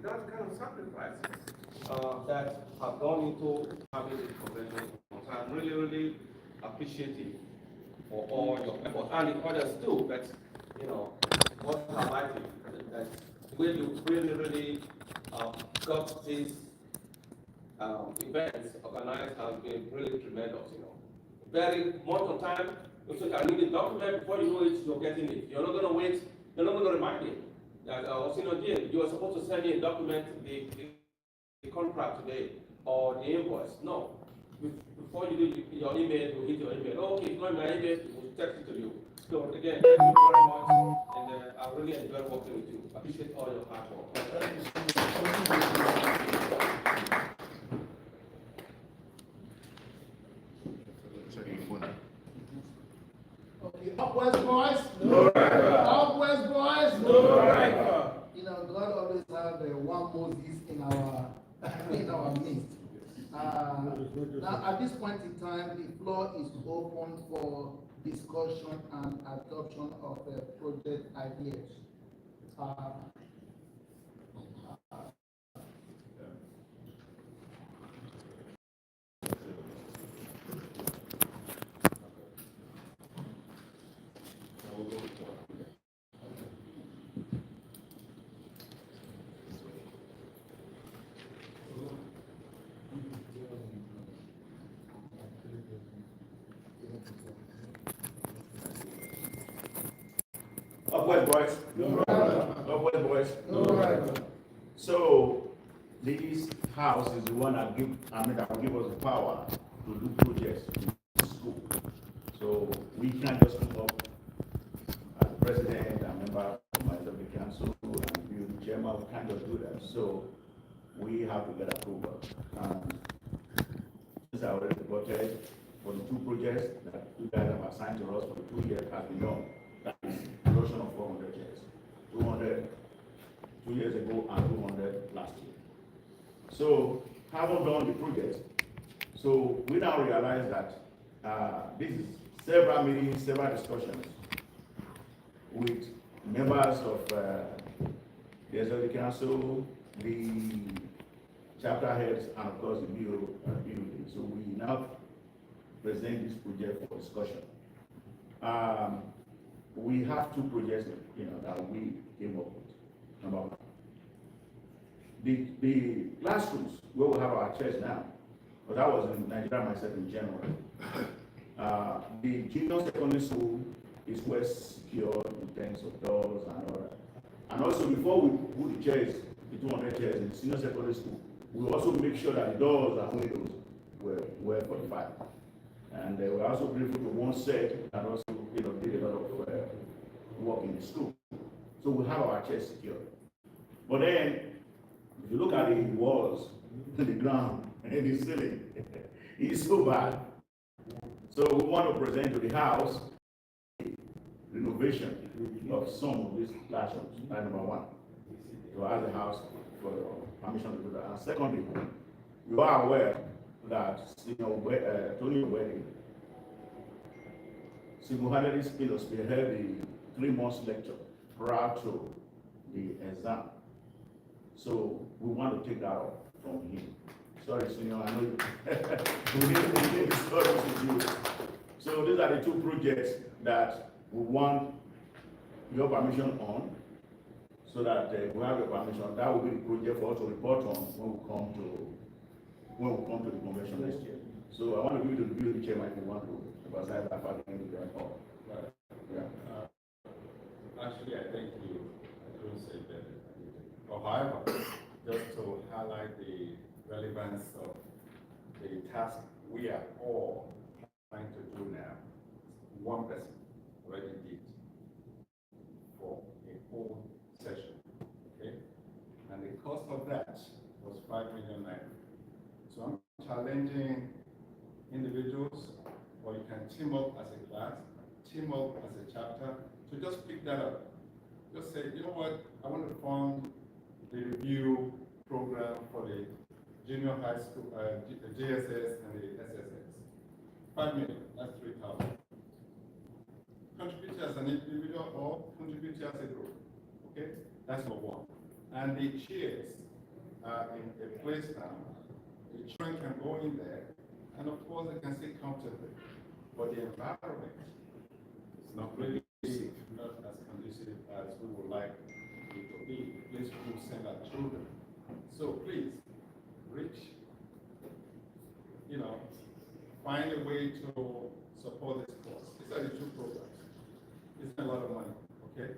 that kind of sacrifice that have gone into having this convention. So I'm really, really appreciative for all your efforts and the others too. But what highlighting that the way you really, really got these events organized has been really tremendous. Very much on time. So I need a document before you know it, you're getting it. You're not going to wait. You're not going to remind me that you are supposed to send me a document, the contract today or the invoice. No. Before you do your email, you hit your email. Oh, okay, it's not my email, we'll text it to you. So again, thank you very much, and I really enjoy working with you. I appreciate all your hard work. Okay, up west boys. No rival. Up west boys. No rival. God always have one Moses in our midst. Now, at this point in time, the floor is open for discussion and adoption of project ideas. Upward boys. No rival. Upward boys. No rival. So this house is the one that will give us the power to do projects in school. So we can't just come up as president and member of the council and be the chairman. We can't just do that. So we have to get approval. Since I already voted for the two projects that you guys have assigned to us for the 2 years has been done. That is production of 400 chairs. 200 2 years ago and 200 last year. So having done the project, so we now realize that this is several meetings, several discussions with members of the Executive Council, the chapter heads, and of course the bureau. So we now present this project for discussion. We have two projects, that we came up with. Number one, the classrooms where we have our chairs now, but that was in Nigeria myself in January. The junior secondary school is well secured in terms of doors and all that. And also before we put the chairs, the 200 chairs in the senior secondary school, we also make sure that the doors and windows were well fortified. And we're also grateful to one set and also did a lot of work in the school. So we have our chairs secured. But then, if you look at the walls, the ground, and the ceiling, it's so bad. So we want to present to the house renovation of some of these classrooms. That's number one. To ask the house for permission to do that. And secondly, you are aware that Tony Wedding single-handedly spearheaded the 3 months lecture prior to the exam. So we want to take that off from him. Sorry, Senior, I know you. We need to discuss this with you. So these are the 2 projects that we want your permission on, so that we have your permission. That will be the project for us to report on when we come to the convention next year. So I want to give you the building chairman if you want to emphasize that part in the report. Yeah. Actually, I think you couldn't say better. However, just to highlight the relevance of the task we are all trying to do now, one person already did for a whole session, okay? And the cost of that was 5 million naira. So I'm challenging individuals, or you can team up as a class, team up as a chapter, to just pick that up. Just say, you know what, I want to fund the review program for the junior high school, the JSS and the SSS. 5 million, that's 3,000. Contribute as an individual or contribute as a group, okay? That's number one. And the chairs, are in a place now, the children can go in there, and of course they can sit comfortably. But the environment is not really not as conducive as we would like it to be. The place we will send our children. So please, reach, find a way to support this cause. These are the two programs. It's a lot of money, okay?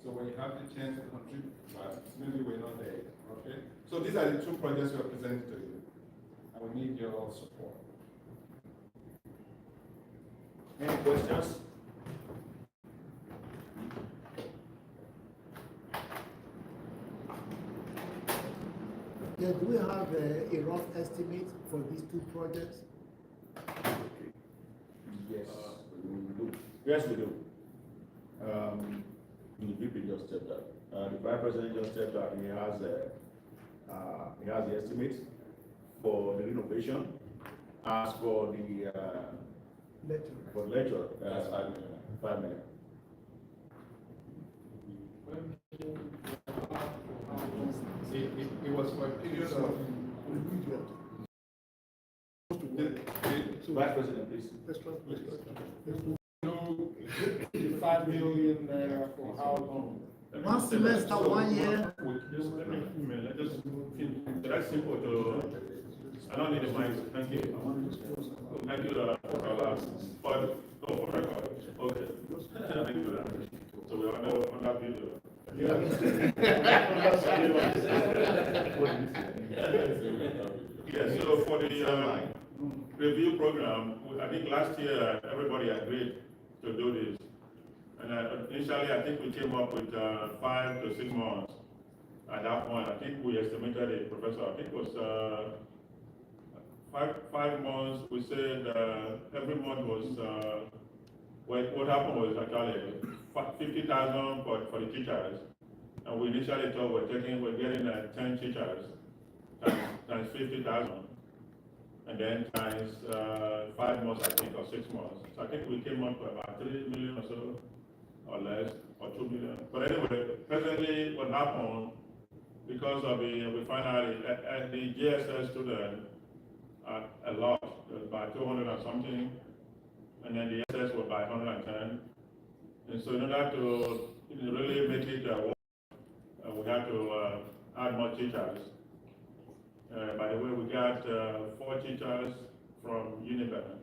So when you have the chance to contribute, maybe we're not there yet, okay? So these are the two projects we are presenting to you, and we need your support. Any questions? Yeah, do we have a rough estimate for these two projects? Yes, we do. Yes, we do. The VP just stepped up. The Vice President just stepped up. He has the estimate for the renovation. As for the lecture, That's 5 million. 5 million. It was for a period of. Vice President, please. No, 5 million there for how long? One semester, 1 year? Just that's simple to. I don't need the mic. Thank you. Thank you for record. Okay. Thank you. So we are on that video. Yeah, so for the review program, I think last year everybody agreed to do this. And initially I think we came up with 5 to 6 months. At that point, I think we estimated it, Professor, I think it was 5 months. We said every month was, what happened was actually 50,000 for the teachers. And we initially thought we're getting 10 teachers times 50,000. And then times 5 months, I think, or 6 months. So I think we came up with about 3 million or so, or less, or 2 million. But anyway, presently what happened, because of we find out the GSS student a lot, by 200 or something, and then the SS were by 110. And so in order to really make it work, we had to add more teachers. By the way, we got 4 teachers from Uniben.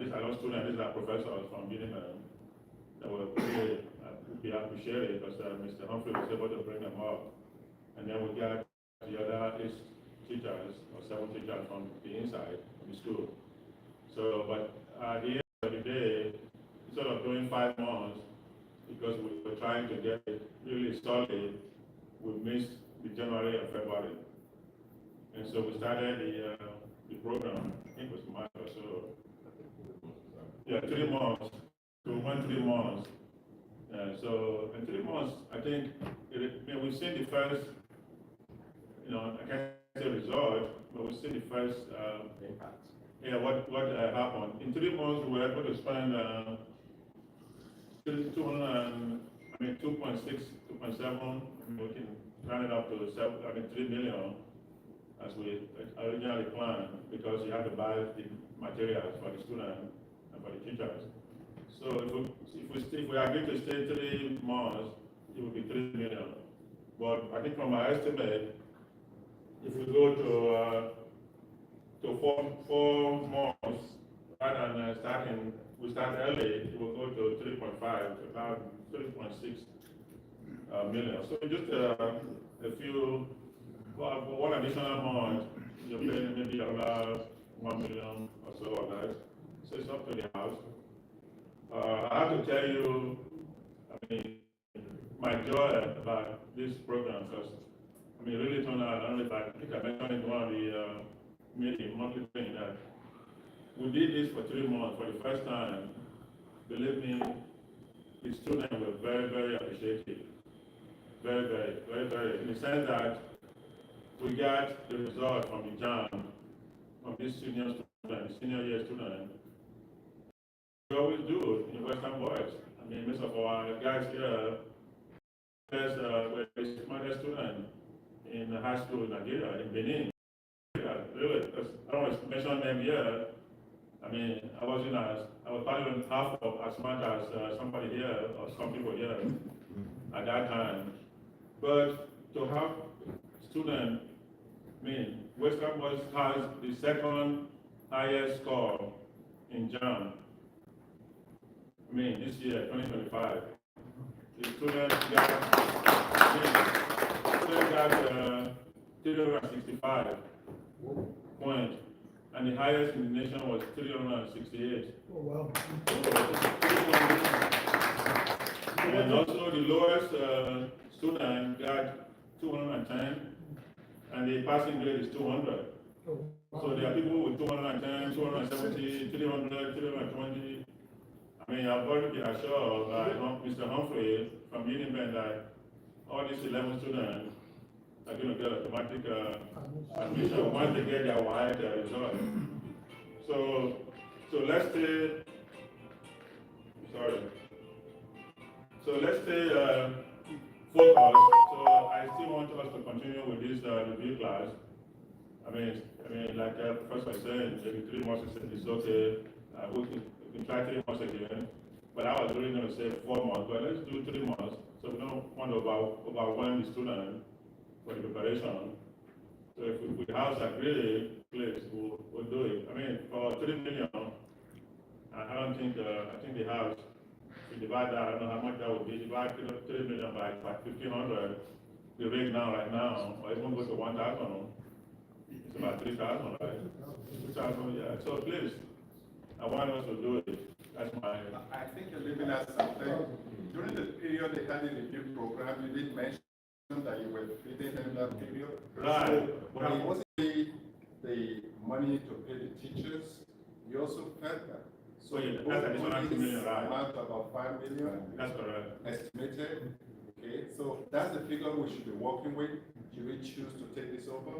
These are not students, these are professors from Uniben. That were really be appreciated because Mr. Humphrey was able to bring them up. And then we got the other 8 teachers or 7 teachers from the inside of the school. So, but at the end of the day, instead of doing 5 months, because we were trying to get it really solid, we missed the January and February. And so we started the program, I think it was March or so. Yeah, 3 months. So we went 3 months. So in 3 months, I think we've seen the first, I can't say result, but we've seen the first impact. Yeah, what happened. In 3 months, we were able to spend 2.6, 2.7, we can round it up to 3 million as we originally planned, because you have to buy the materials for the students and for the teachers. So if we agree to stay 3 months, it will be 3 million. But I think from our estimate, if we go to 4 months, rather than we start early, it will go to 3.5 to about 3.6 million. So just a few, one additional month, you're paying maybe about 1 million or so on that. So it's up to the house. I have to tell you, my joy about this program, because really turned out, I don't know if I think I mentioned in one of the monthly thing that we did this for 3 months for the first time. Believe me, the students were very, very appreciative. Very, very, very, very, in the sense that we got the result from the JAM, from this senior year student. We always do in Western Boys. Most of our guys here, were the smartest student. in a high school in Nigeria, in Benin. Yeah, really, I don't want to mention them here. I mean, I was probably half of as much as somebody here or some people here at that time. But to have students, I mean, Western Boys has the second highest score in JAM. I mean, this year, 2025. The students got, I mean, students got 365 points, and the highest in the nation was 368. Oh, wow. And also the lowest student got 210, and the passing grade is 200. So there are people with 210, 270, 300, 320. I mean, I've already been assured by Mr. Humphrey from Uniben that all these 11 students are going to get automatic admission once they get their wide result. So let's say, sorry. So let's say focus. So I still want us to continue with this review class. I mean, like Professor said, maybe 3 months is okay. We can try 3 months again. But I was really going to say 4 months. But let's do 3 months. So we don't want to overwhelm the student for the preparation. So if we have a great place, we'll do it. I mean, for 3 million, I don't think, I think the house, if you divide that, I don't know how much that would be. Divide 3 million by 1,500, the rate now, right now, or even go to 1,000, it's about 3,000, right? 2,000, yeah. So please, I want us to do it. That's my. I think you're leaving out something. During the period they had the review program, you did mention that you were fitting in that period. Right. So, when it wasn't the money to pay the teachers, you also felt that. So Yeah, you that's additional 2 million, right? amount about 5 million. That's correct. Estimated. Okay, so that's the figure we should be working with. Should we choose to take this over?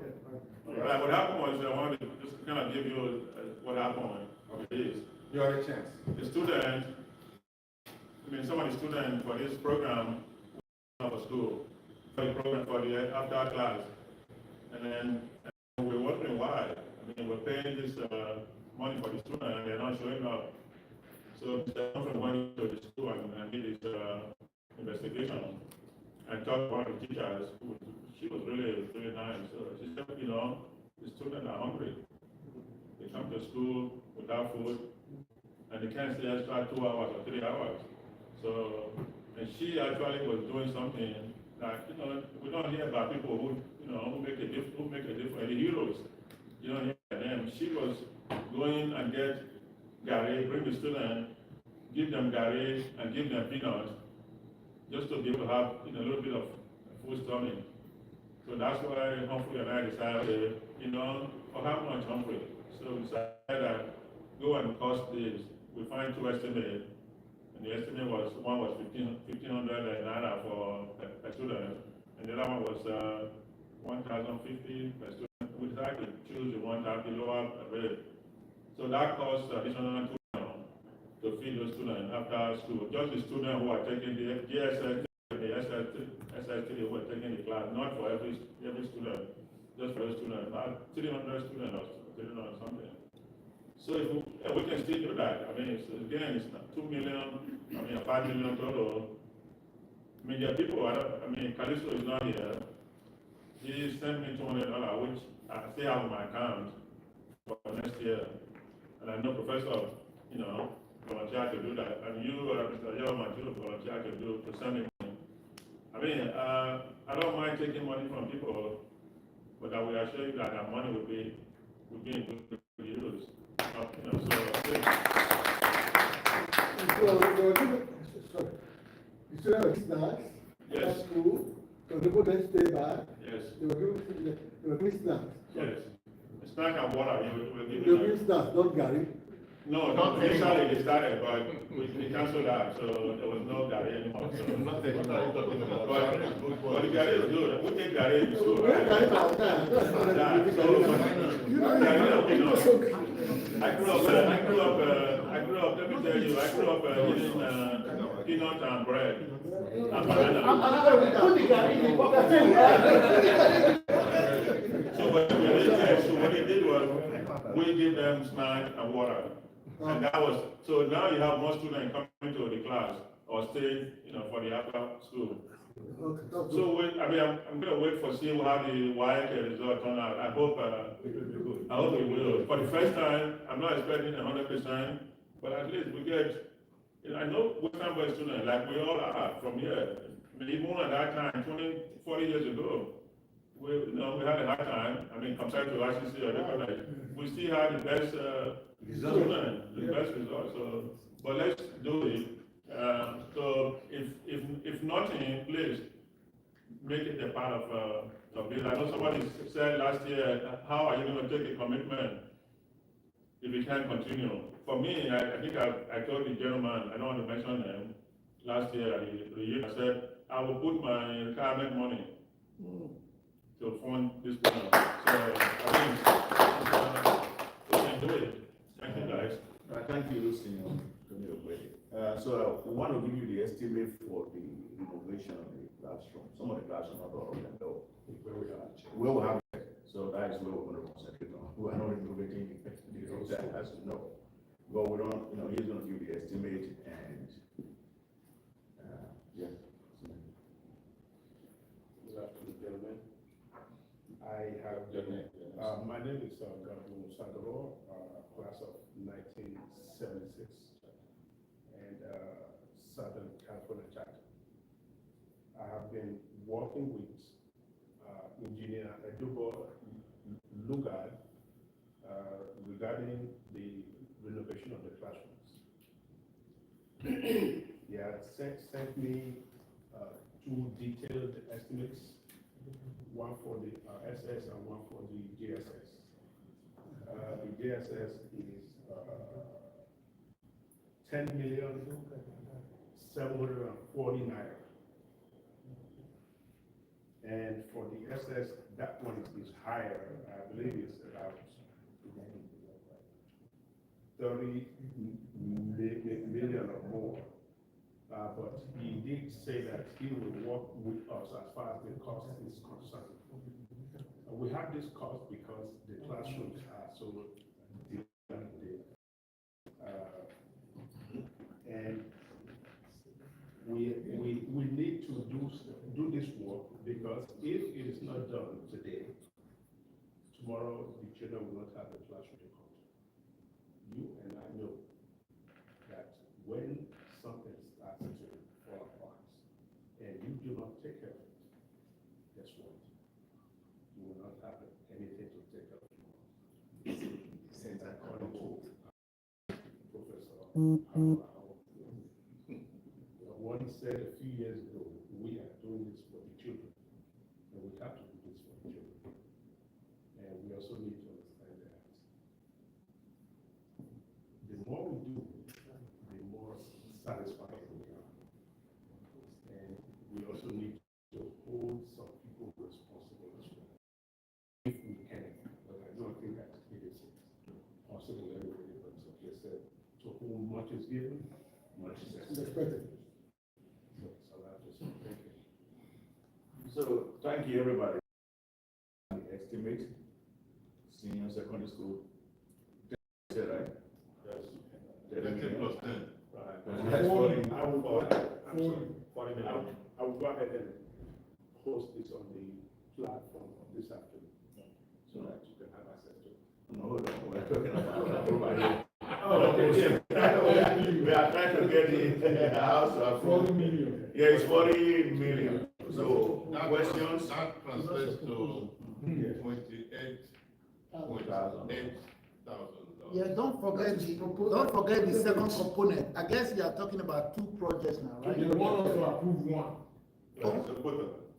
Right. What happened was, I wanted to just kind of give you what happened. Is You have a chance. the student, I mean, some of the students for this program for school, for the program for the after class, and then we're wondering why. I mean, we're paying this money for the student and they're not showing up. So Mr. Humphrey went to the school and did his investigation and talked to one of the teachers. She was really, really nice. So she said, you know, the students are hungry. They come to school without food, and they can't stay extra 2 hours or 3 hours. So, and she actually was doing something that, you know, we don't hear about people who, you know, who make a difference, the heroes. You don't hear about them. She was going and get gari, bring the student, give them gari, and give them peanuts, just to be able to have, you know, a little bit of food stomach. So that's why Humphrey and I decided, you know, for how much, Humphrey? So we decided that go and cost this. We find 2 estimates, and the estimate was, one was 1,500 naira for a student, and the other one was 1,050 per student. We decided to choose the one that the lower rate. So that costs additional 2 to feed those students after school. Just the students who are taking the GSS, the SS3 who are taking the class, not for every student, just for those students, about 300 students or 300 something. So if we can still do that. I mean, again, it's not 2 million, I mean, 5 million total. I mean, there are people, I mean, Callisto is not here. He sent me $200, which I still have on my account for next year. And I know Professor, you know, volunteer to do that. And you, Mr. Yelman, too, volunteer to send me money. I mean, I don't mind taking money from people, but I will assure you that that money will be in good use. You know, the students were given snacks Yes. at school, so people then stay back. Yes. They were given snacks. Yes. Snack and water, you will They give were them. given snacks, not Gary. No, not initially they started, but we canceled that, so there was no Gary anymore. So. Not taking But the Gary is good. We take Gary in school. We had Gary all the time. Yeah, so, I grew up, let me tell you, I grew up eating peanut and bread and banana. I'm not going to put the Gary in the pocket. gave them snack and water. And that was, so now you have more students coming to the class or staying, for the after school. Okay, that's good. So I'm gonna wait for see how the WIAC result turn out. I hope it will. For the first time, I'm not expecting 100%, but at least we get, I know Western Boy students, like we all are from here. I mean, even at that time, 20, 40 years ago, we had a hard time. I mean, compared to ICC or different, we still had the best students, the best results. So, but let's do it. So if nothing, please make it a part of it. I know somebody said last year, how are you going to take a commitment if you can't continue? For me, I think I told the gentleman, I don't want to mention him, last year, I said, I will put my retirement money to fund this program. So I think we can do it. Thank you, guys. Thank you, Senior. So we want to give you the estimate for the renovation of the classroom. Some of the classrooms, not all of them, though. Where we have it. So that is where we're going to concentrate on. We are not renovating the hotel, as you know. But we don't, he's going to give the estimate and, yeah. Good afternoon, gentlemen. I have my name is Gabriel Sadoro, class of 1976, and Southern California chapter. I have been working with Engineer Edubo Lugard regarding the renovation of the classrooms. He had sent me two detailed estimates, one for the SS and one for the JSS. The JSS is 10,740,000 naira. And for the SS, that one is higher. I believe it's about 30 million or more. But he did say that he will work with us as far as the cost is concerned. We have this cost because the classrooms are so dilapidated. And we need to do this work because if it is not done today, tomorrow the children will not have a classroom to come to. You and I know that when something starts to fall apart and you do not take care of it, guess what? You will not have anything to take care of tomorrow. Since according to Professor what he said a few years ago, we are doing this for the children, and we have to do this for the children. And we also need to understand that the more we do, the more satisfied we are. And we also need to hold some people responsible as well, if we can. But I don't think that it is possible anyway, but as I said, to whom much is given, much is expected. So thank you, everybody. Estimate, senior secondary school. Is that right? Yes. 10 plus 10. Right. That's 40. I will go ahead. I will go ahead and post this on the platform this afternoon, so that you can have access to it. No, hold on, we're talking about everybody. Oh, okay. We are trying to get the house to approve. 40 million. Yeah, it's 40 million. So, questions? That translates to 28,800,000. Yeah, don't forget the second component. I guess you are talking about two projects now, right? You want us to approve one.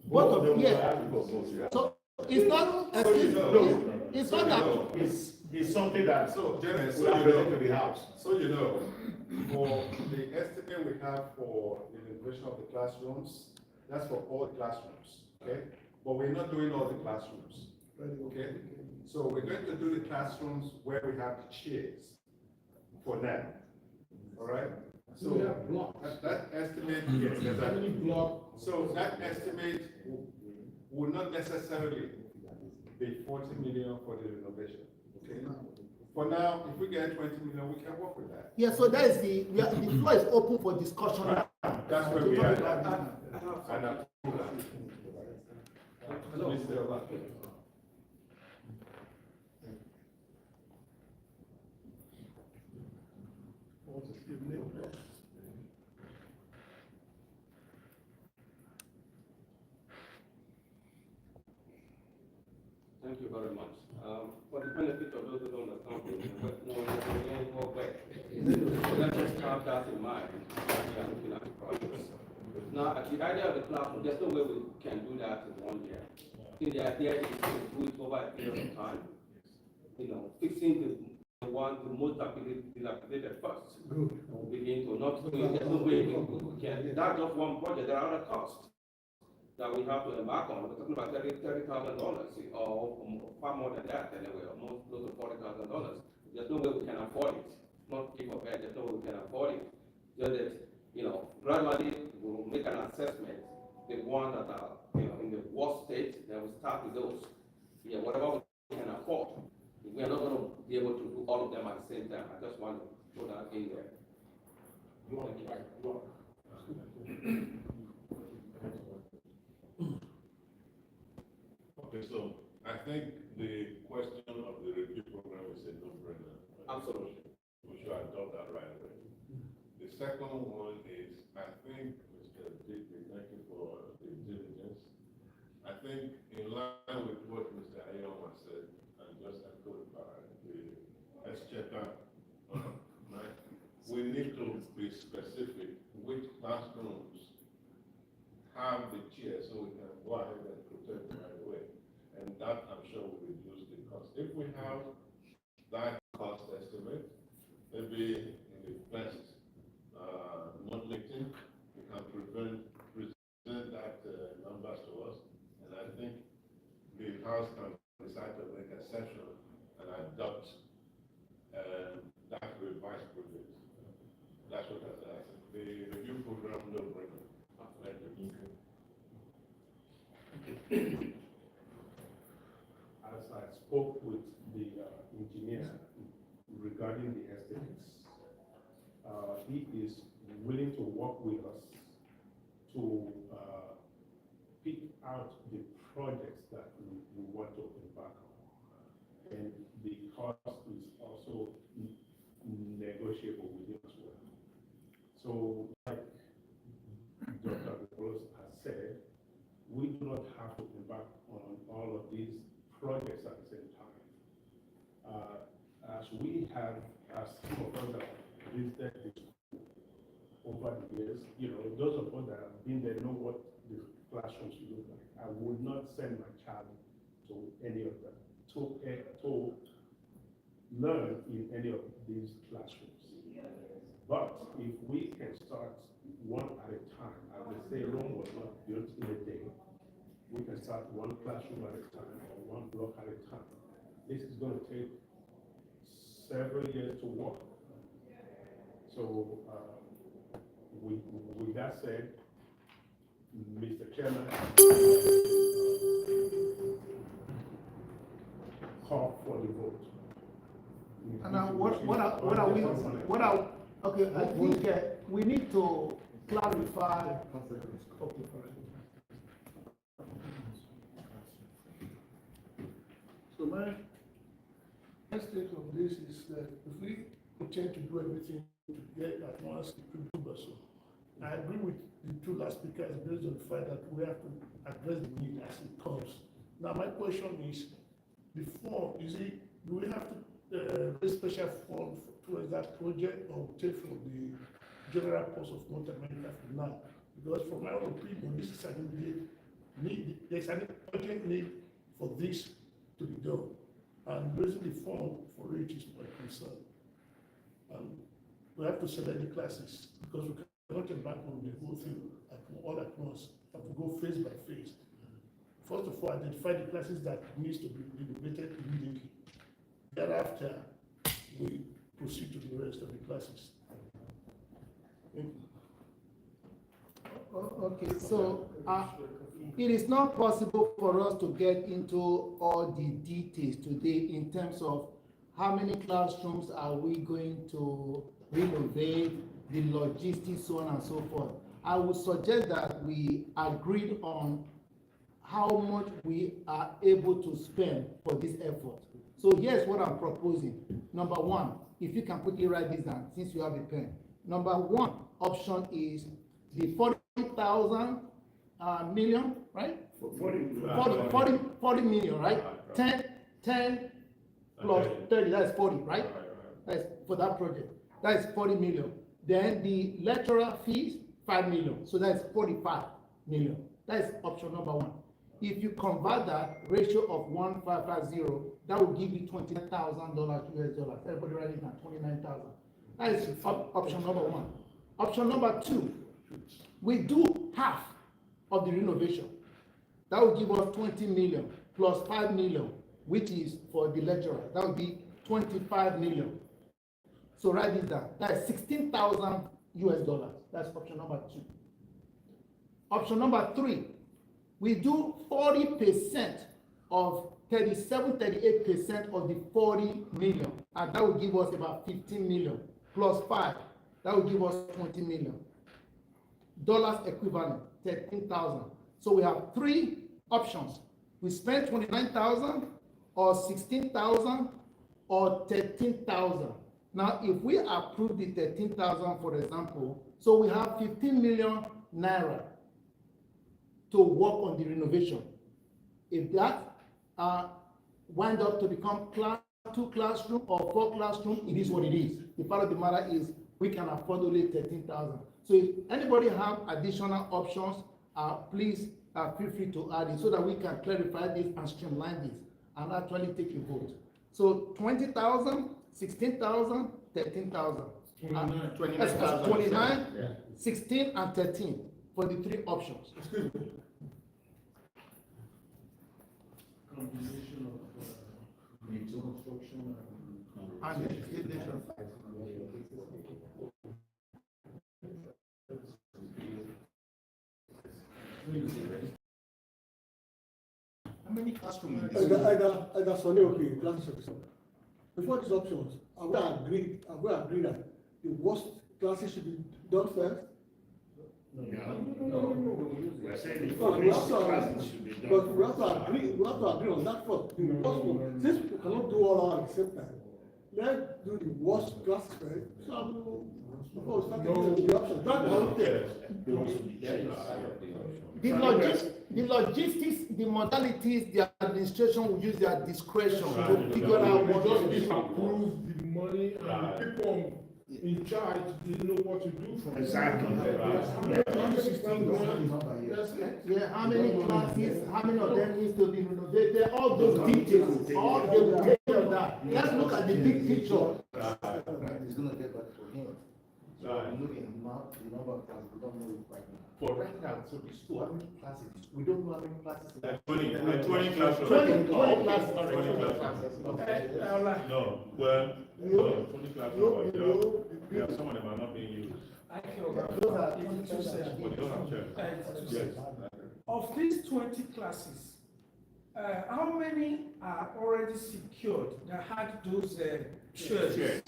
Both of them, yeah. So it's not, it's not that. It's something that So, Janet, we are presenting to the house. so you know, for the estimate we have for the renovation of the classrooms, that's for all the classrooms, okay? But we're not doing all the classrooms, okay? So we're going to do the classrooms where we have the chairs for now, all right? So We have blocks. that estimate, yes, How exactly. many blocks? So that estimate will not necessarily be 40 million for the renovation, okay? For now, if we get 20 million, we can work with that. Yeah, so that is the floor is open for discussion. Right. That's where we are. And Hello. Thank you very much. For the benefit of those who don't understand, but no one can go back. So let's just have that in mind. We are looking at the projects. Now, the idea of the classroom, there's no way we can do that in 1 year. I think the idea is to do it over a period of time. You know, fixing the most dilapidated first. We'll begin to not do it. There's no way we can. That's just one project. There are other costs that we have to embark on. We're talking about $30,000 or far more than that anyway, almost close to $40,000. There's no way we can afford it. Not keep bad, there's no way we can afford it. Just that, you know, gradually we'll make an assessment. The ones that are, you know, in the worst state, then we'll start with those. Yeah, whatever we can afford. We are not going to be able to do all of them at the same time. I just want to put that in there. Okay, so I think the question of the review program is a no-brainer. Absolutely. We should adopt that right away. The second one is, I think, Mr. Digby, thank you for the diligence. I think in line with what Mr. Ayoma said, and just echoed by the exchequer, right? We need to be specific which classrooms have the chair so we can go ahead and protect them right away. And that, I'm sure, will reduce the cost. If we have that cost estimate, maybe in the first month meeting, we can present that numbers to us. And I think the House can decide to make exception and adopt that revised project. That's what I think. The review program, no brainer. As I spoke with the engineer regarding the estimates, he is willing to work with us to pick out the projects that we want to embark on. And the cost is also negotiable with him as well. So, like Dr. Rose has said, we do not have to embark on all of these projects at the same time. As we have, as some of us that have visited the school over the years, you know, those of us that have been there know what the classrooms look like. I would not send my child to any of them to learn in any of these classrooms. But if we can start one at a time, as they say, Rome was not built in a day. We can start one classroom at a time or one block at a time. This is going to take several years to work. So, with that said, Mr. Chairman, call for the vote. And now, okay, I think we need to clarify. Okay, So my take on this is that if we intend to do everything to get at once, it could do so. I agree with the two last speakers based on the fact that we have to address the need as it comes. Now my question is, the form, do we have to raise special fund towards that project or take from the general cost of North America for now? Because from my own opinion, this is an immediate need, there's an urgent need for this to be done. And raising the fund for it is my concern. We have to select the classes because we cannot embark on the whole thing all at once. We have to go phase by phase. First of all, identify the classes that needs to be renovated immediately. Thereafter, we proceed to the rest of the classes. Thank you. Okay, so it is not possible for us to get into all the details today in terms of how many classrooms are we going to renovate, the logistics, so on and so forth. I would suggest that we agreed on how much we are able to spend for this effort. So here's what I'm proposing. Number one, if you can quickly write this down, since you have a pen. Number one option is the 40,000 million, right? 40 million, right? 10 plus 30, that's 40, right? That's for that project. That's 40 million. Then the lecturer fees, 5 million. So that's 45 million. That's option number one. If you convert that ratio of 1,550, that will give you $29,000 US dollars. Everybody write it down, 29,000. That is option number one. Option number two, we do half of the renovation. That will give us 20 million plus 5 million, which is for the lecturer. That would be 25 million. So write this down. That is 16,000 US dollars. That's option number two. Option number three, we do 40% of 38% of the 40 million, and that will give us about 15 million plus 5. That will give us 20 million. Dollars equivalent, 13,000. So we have three options. We spend 29,000 or 16,000 or 13,000. Now, if we approve the 13,000, for example, so we have 15 million naira to work on the renovation. If that wind up to become two classroom or 4 classroom, it is what it is. The part of the matter is we can afford only 13,000. So if anybody have additional options, please feel free to add it so that we can clarify this and streamline this and actually take a vote. So 20,000, 16,000, 13,000. 29, 16, and 13 for the three options. Excuse me. Combination of construction And education. How many classrooms? I got Sonny, okay, classes. Before these options, are we agreed that the worst classes should be done first? No. We're saying the Because we have first to, classes should be done. but we have to agree on that first. The first one, since we cannot do all at the same time, let's do the worst classes first. So before we start taking the options, that's the whole thing. The logistics, the modalities, the administration will use their discretion to figure out what Just to do. approve the money and the people in charge didn't know what to do from it. Exactly. Only 16 grand. That's it. Yeah, how many classes, how many of them needs to be renovated, all those details, all they will take care of that. Let's look at the big picture. It's gonna get back to him. So I'm looking at the number of classes, we don't know it right now. But right now, so these two, how many classes? We don't know how many classes. 20 classes. 20 classes. 20 classes. No, well, 20 classes, but some of them are not being used. I feel Those are But they don't have chairs. Yes. of these 20 classes, how many are already secured that had those chairs?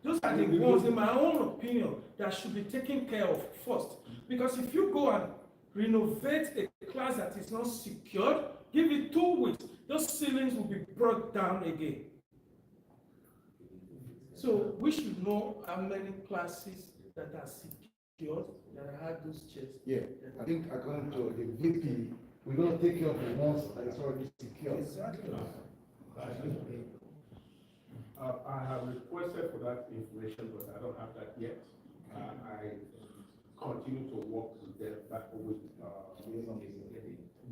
Those are the ones, in my own opinion, that should be taken care of first. Because if you go and renovate a class that is not secured, give it 2 weeks, those ceilings will be brought down again. So we should know how many classes that are secured that had those chairs. Yeah, I think according to the VP, we're gonna take care of the ones that is already secure. Exactly. I have requested for that information, but I don't have that yet. I continue to work with them back with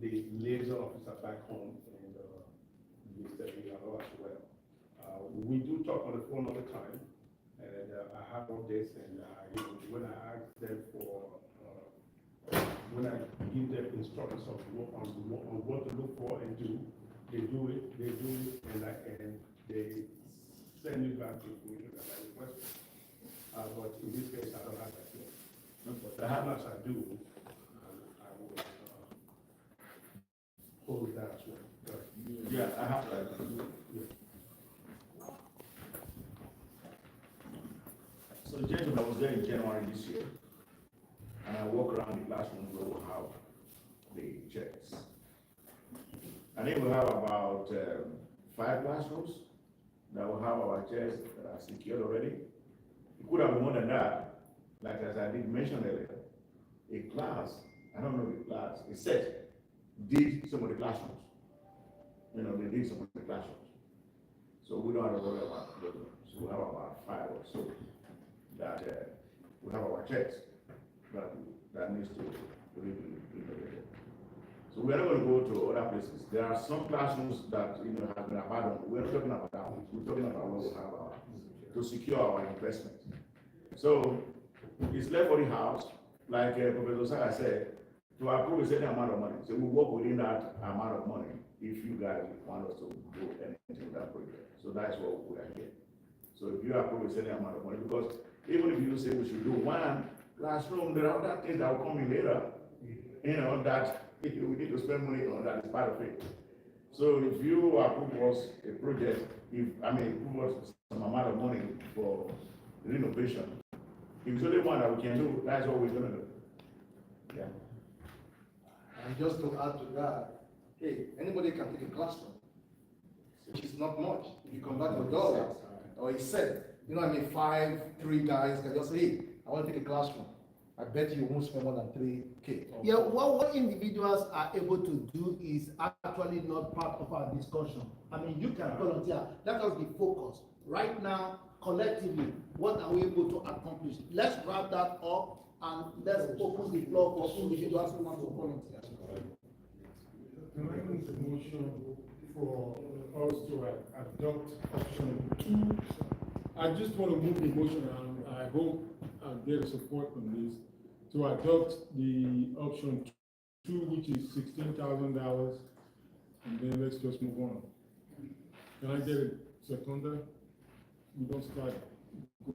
the liaison officer back home and Mr. Villalobos as well. We do talk on the phone all the time, and I have all this, and when I ask them for, when I give them instructions on what to look for and do, they do it, and they send me back the information that I requested. But in this case, I don't have that yet. But perhaps I do, I will hold that as well. But, Yeah, I have that. yeah. was there in January this year, and I walk around the classroom where we have the chairs. I think we have about 5 classrooms that will have our chairs that are secured already. It could have been more than that, like as I did mention earlier. A class, I don't know the class, a set did some of the classrooms. You know, they did some of the classrooms. So we don't have to worry about those. So we have about 5 or so that we have our chairs that needs to be renovated. So we're not going to go to other places. There are some classrooms that have been abandoned. We're not talking about that one. We're talking about what we have to secure our investment. So it's left for the house, like Professor Saka said, to approve a certain amount of money. So we work within that amount of money if you guys want us to do anything with that project. So that's what we are here. So if you approve a certain amount of money, because even if you say we should do 1 classroom, there are other things that will come in later, that if we need to spend money on, that is part of it. So if you approve us a project, approve us some amount of money for renovation, if it's only one that we can do, that's what we're gonna do. Yeah. And just to add to that, hey, anybody can take a classroom, which is not much. If you convert to dollars, or a set, 3 guys can just say, hey, I want to take a classroom. I bet you won't spend more than 3K. Yeah, what individuals are able to do is actually not part of our discussion. You can volunteer. Let us be focused. Right now, collectively, what are we able to accomplish? Let's wrap that up and let's open the floor for individuals who want to volunteer. Can I make a motion for us to adopt option 2? I just want to move the motion, and I hope I'll get support on this, to adopt the option 2, which is $16,000, and then let's just move on. Can I get a seconder? We don't start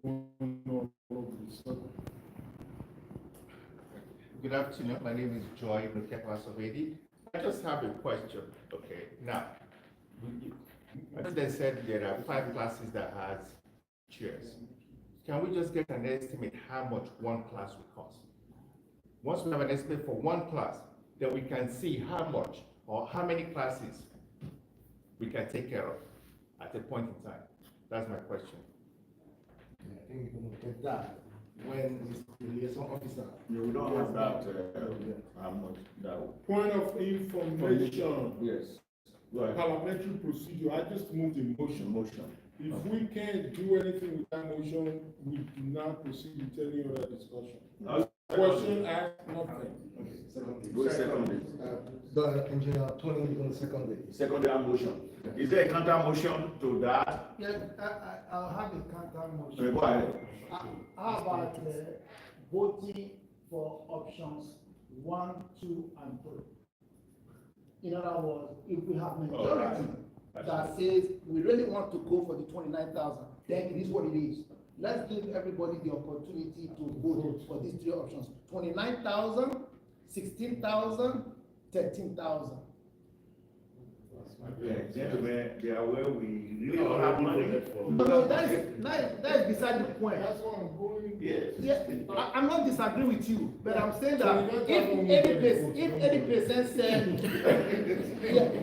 going all over the circle. Good afternoon, my name is Joy Nukekwa. I just have a question. Okay, now, as they said, there are 5 classes that has chairs. Can we just get an estimate how much one class will cost? Once we have an estimate for one class, then we can see how much or how many classes we can take care of at a point in time. That's my question. I think we're going to get that when the liaison officer. Yeah, we don't have that, how much that. Point of information. Yes. Go ahead. Parliamentary procedure, I just moved the motion. If we can't do anything with that motion, we do not proceed with any other discussion. Question asked, nothing. Go second. The engineer, Tony, you're going to second it. Secondary motion. Is there a counter motion to that? Yeah, I'll have a counter motion. Go ahead. How about voting for options 1, 2, and 3? In other words, if we have majority that says we really want to go for the 29,000, then it is what it is. Let's give everybody the opportunity to vote for these 3 options: 29,000, 16,000, 13,000. Yeah, gentlemen, they are where we really don't have money. No, that is beside the point. That's what I'm going. Yes. Yeah, I'm not disagreeing with you, but I'm saying that if 80% said,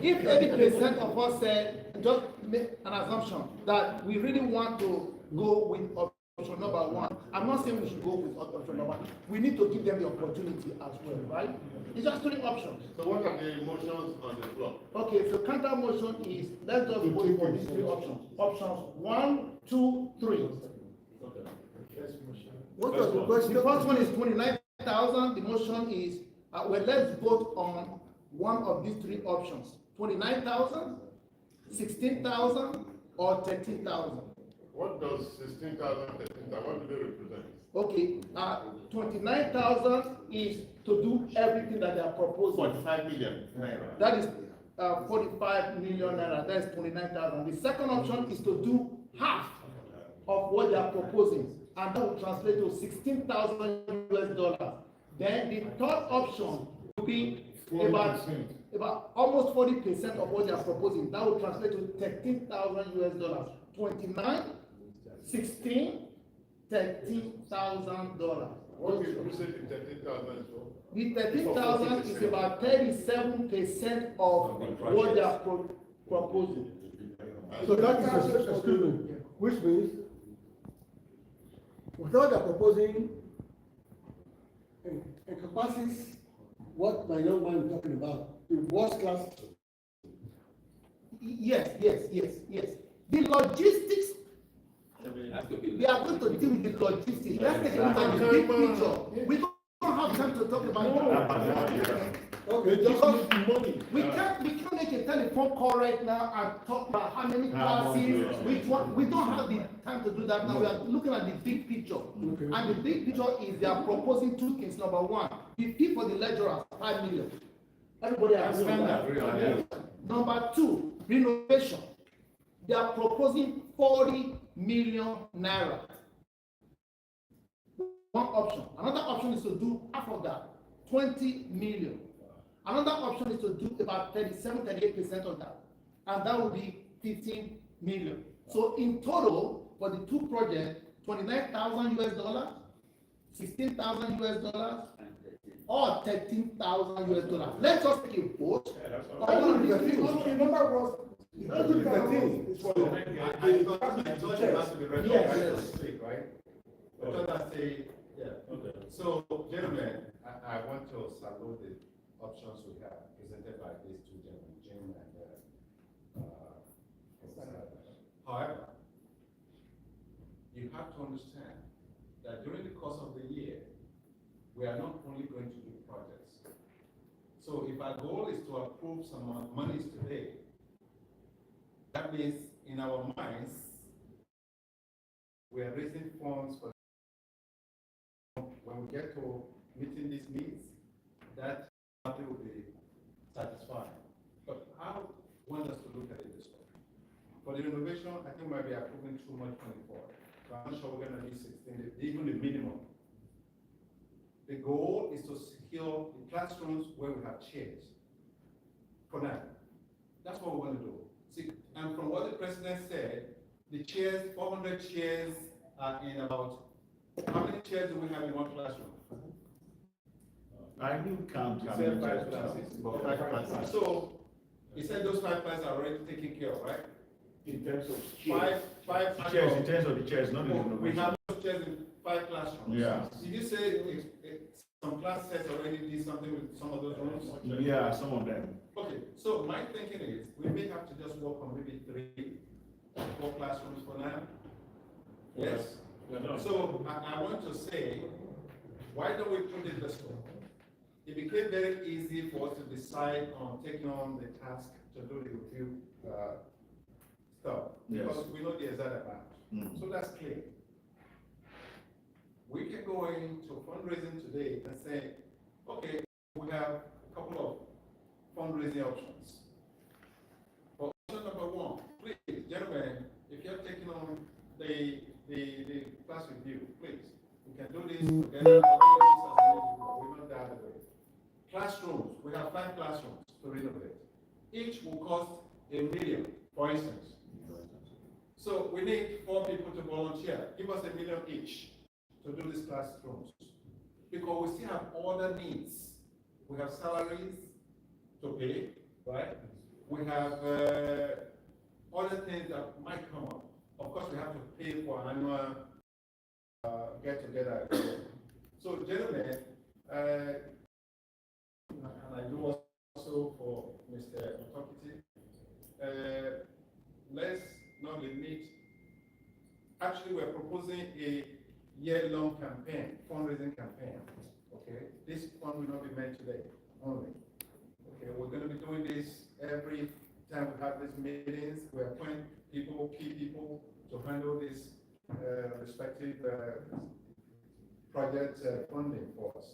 if 80% of us said, just make an assumption that we really want to go with option number 1. I'm not saying we should go with option number 1. We need to give them the opportunity as well, right? It's just 3 options. So what are the motions on the floor? Okay, so counter motion is, let's just vote for these 3 options. Options 1, 2, 3. What was the question? The first one is 29,000. The motion is, let's vote on one of these 3 options: 29,000, 16,000, or 13,000. What does 16,000, 13,000, what do they represent? Okay, 29,000 is to do everything that they are proposing. 45 million naira. That is 45 million naira. That is 29,000. The second option is to do half of what they are proposing, and that will translate to $16,000. Then the third option will be about almost 40% of what they are proposing. That will translate to $13,000. 29, 16, $13,000. What is, you said the 13,000 for? The 13,000 is about 37% of what they are proposing. So that is, excuse me, which means, without the proposing, encompasses what my young man is talking about, the worst class. Yes. The logistics, we are going to deal with the logistics. Let's take a look at the big picture. We don't have time to talk about it. Okay, just need the money. We can't make a telephone call right now and talk about how many classes, which one. We don't have the time to do that now. We are looking at the big picture. Okay. And the big picture is they are proposing two things. Number one, the fee for the lecturers, 5 million. Everybody understand that? Number two, renovation. They are proposing 40 million naira. One option. Another option is to do half of that, 20 million. Another option is to do about 37-38% of that, and that would be 15 million. So in total, for the two projects, $29,000, $16,000, or $13,000. Let's just take a vote. Remember was, I thought it has to be recognized to speak, right? I thought I say, yeah. Okay. So, gentlemen, I want to salute the options we have presented by these two gentlemen, Jim and however, you have to understand that during the course of the year, we are not only going to do projects. So if our goal is to approve some monies today, that means in our minds, we are raising funds for when we get to meeting these needs, that party will be satisfied. But I want us to look at it this way. For the renovation, I think we might be approving too much money for it. So I'm not sure we're going to be 16, even the minimum. The goal is to secure the classrooms where we have chairs. For now, that's what we're going to do. See, and from what the president said, the chairs, 400 chairs are in about, how many chairs do we have in one classroom? I didn't count. He said 5 classes. About 5 classes. So, he said those 5 classes are already taken care of, right? In terms of Five chairs, in terms of the chairs, not in the We renovation. have those chairs in 5 classrooms. Yeah. Did you say some class sets already did something with some of those rooms? Yeah, some of them. Okay, so my thinking is, we may have to just work on maybe 3 or 4 classrooms for now. Yes? So I want to say, why don't we put it this way? It became very easy for us to decide on taking on the task to do the review stuff. Yes. Because we know the exact amount. So that's clear. We can go into fundraising today and say, okay, we have a couple of fundraising options. For option number 1, please, gentlemen, if you're taking on the class review, please, we can do this together. We're not that way. Classrooms, we have 5 classrooms to renovate. Each will cost $1 million, for instance. So we need 4 people to volunteer. Give us $1 million each to do these classrooms. Because we still have other needs. We have salaries to pay, right? We have other things that might come up. Of course, we have to pay for an annual get-together. So, gentlemen, and I do also for Mr. Otokiti, let's not limit. Actually, we're proposing a year-long campaign, fundraising campaign. Okay, this one will not be made today only. Okay, we're going to be doing this every time we have these meetings. We appoint people, key people, to handle this respective project funding for us.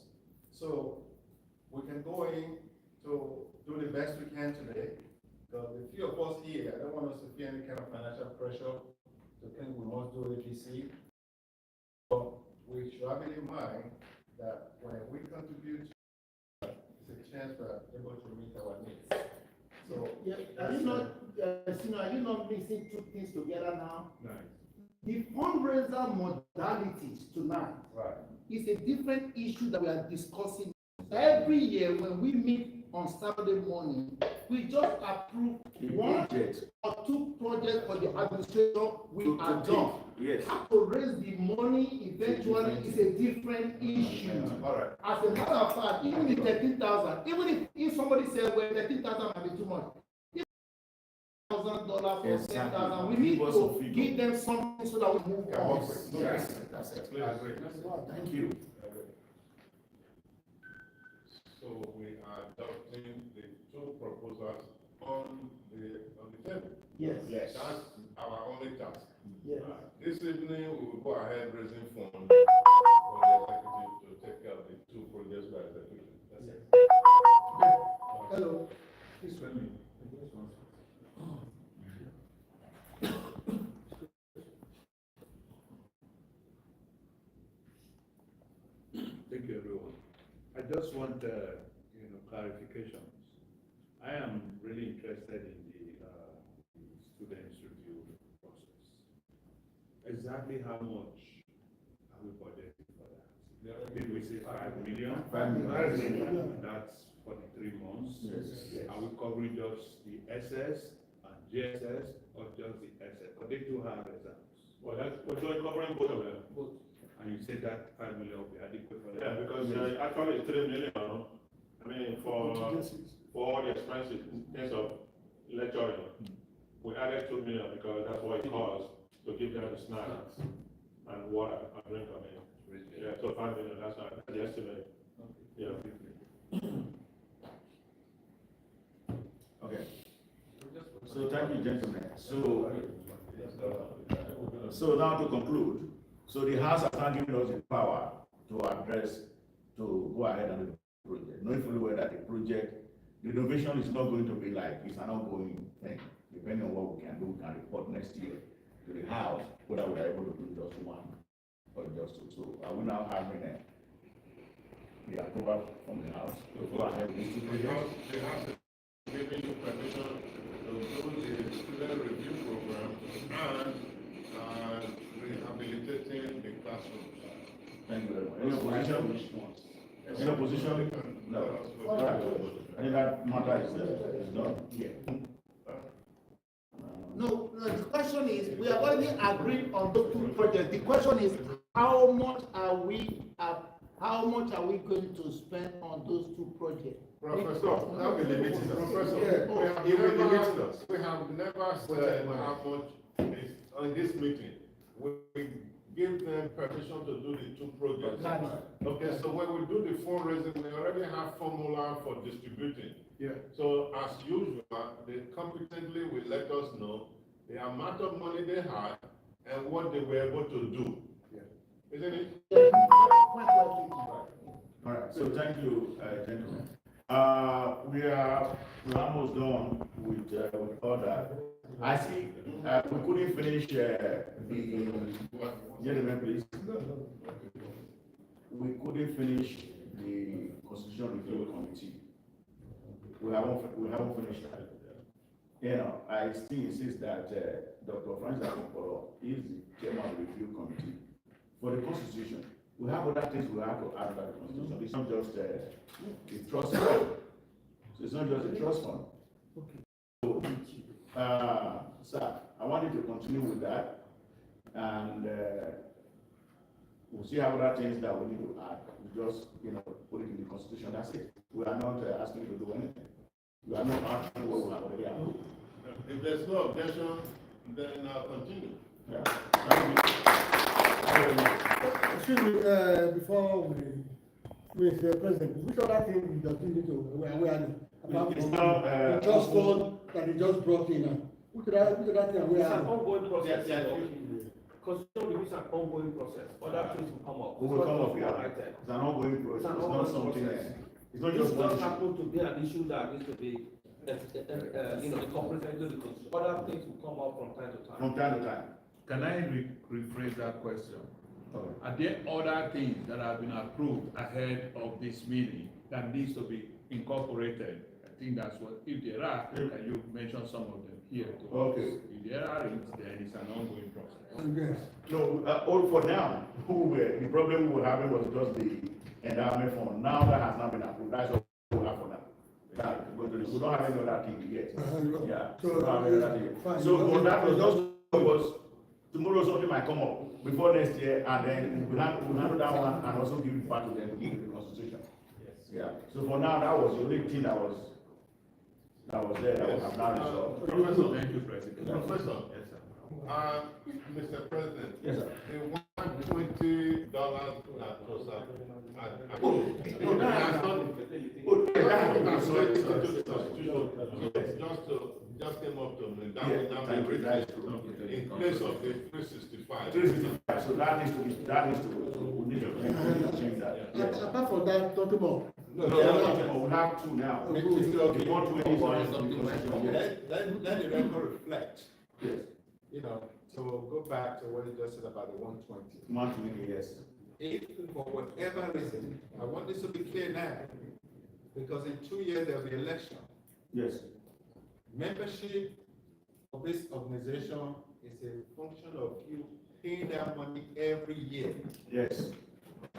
So we can go in to do the best we can today. Because the few of us here, I don't want us to feel any kind of financial pressure to think we must do ABC. But we should have it in mind that when we contribute, it's a chance for able to meet our needs. So Yeah, are you not mixing two things together now? Nice. The fundraiser modalities tonight Right. is a different issue that we are discussing. Every year when we meet on Saturday morning, we just approve one or two projects for the administration we are done. Yes. How to raise the money eventually is a different issue. All right. As a matter of fact, even the 13,000, even if somebody says, well, 13,000 might be too much. $1,000 for 10,000, we need to give them something so that we move on. Yes, that's it. Thank you. So we are adopting the two proposals on the table. Yes. Yes. That's our only task. Yes. This evening, we will go ahead raising funds for the executive to take care of the two projects we are executing. That's it. Hello. Please let me. Thank you, everyone. I just want, clarifications. I am really interested in the students' review process. Exactly how much are we budgeting for that? Did we say 5 million? 5 million. That's for the 3 months. Yes. Are we covering just the SS and GSS or just the SS? But they do have exams. Well, we're covering both of them. And you said that 5 million will be adequate for that? Yeah, because actually it's 3 million, I mean, for all the expenses in terms of lecturing, we added 2 million because that's what it costs to give them the snacks and water and drink, Yeah, so 5 million, that's the estimate. Yeah. Okay. So thank you, gentlemen. So now to conclude, so the House has not given us the power to go ahead and do the project. Knowing fully well that the project, the innovation is not going to be like, it's an ongoing thing. Depending on what we can do, we can report next year to the House, whether we are able to do just one or just two. So I will now have the approval from the House to go ahead with these two projects. They have given you permission to do the student review program and rehabilitating the classrooms. Thank you very much. Any opposition? Any opposition? No. All right. I think that matter is done. Yeah. No, the question is, we have already agreed on those two projects. The question is, how much are we going to spend on those two projects? Professor, that will limit us. Professor, we have never said how much is on this meeting. We give them permission to do the two projects. Okay, so when we do the fundraising, we already have formula for distributing. Yeah. So as usual, they competently will let us know the amount of money they had and what they were able to do. Yeah. Isn't it? All right. So thank you, gentlemen. We are almost done with all that. I see we couldn't finish gentlemen, please. We couldn't finish the Constitution Review Committee. We haven't finished that. You know, I still insist that Dr. Francis Akokoro is the chairman of the Review Committee for the Constitution. We have other things we have to add to the Constitution. It's not just a trust fund. So it's not just a trust fund. So, sir, I want you to continue with that, and we'll see how other things that we need to add. We just, put it in the Constitution. That's it. We are not asking you to do anything. We are not asking what we have already approved. If there's no objection, then I'll continue. Yeah. Thank you. Excuse me, before Mr. President, which other thing we just need to, where are apart It's from not, the trust fund that he just brought in now? Which other thing we It's an are? ongoing process. Yeah. Constitutional review is an ongoing process. Other things will come up. We will come up, It's yeah. not item. It's an ongoing process. It's an It's not ongoing something, process. it's not This just one does issue. happen to be an issue that needs to be, incorporated into the Constitution. Other things will come up from time to time. From time to time. Can I rephrase that question? Okay. Are there other things that have been approved ahead of this meeting that needs to be incorporated think that's what, if there are, can you mention some of them here to us? Okay. If there aren't, then it's an ongoing process. Okay. No, all for now, the problem we were having was just the endowment fund. Now that has not been approved, that's what we have for now. We don't have any other thing yet. Yeah. So, we don't have any other thing. fine. So, but that was just, because tomorrow something might come up before next year, and then we'll handle that one and also give it back to them to give the constitution. Yeah. So for now, that was the only thing that was there that was not resolved. Professor, Thank you, President. Professor, Yes, sir. Mr. President. Yes, sir. The $120 that was, No, that has not, just came up to me, that Yeah, will now thank be you. That is written true. in place of the 365. 365, so that needs to be, we need to change that. Yes. Apart from that, talk about. No, we have two now. Okay. The 120 Let the record reflect, Yes, you know, so we'll go back to what you just said about the 120. 120, yes. If for whatever reason, I want this to be clear now, because in 2 years there'll be election. Yes. Membership of this organization is a function of you paying that money every year. Yes.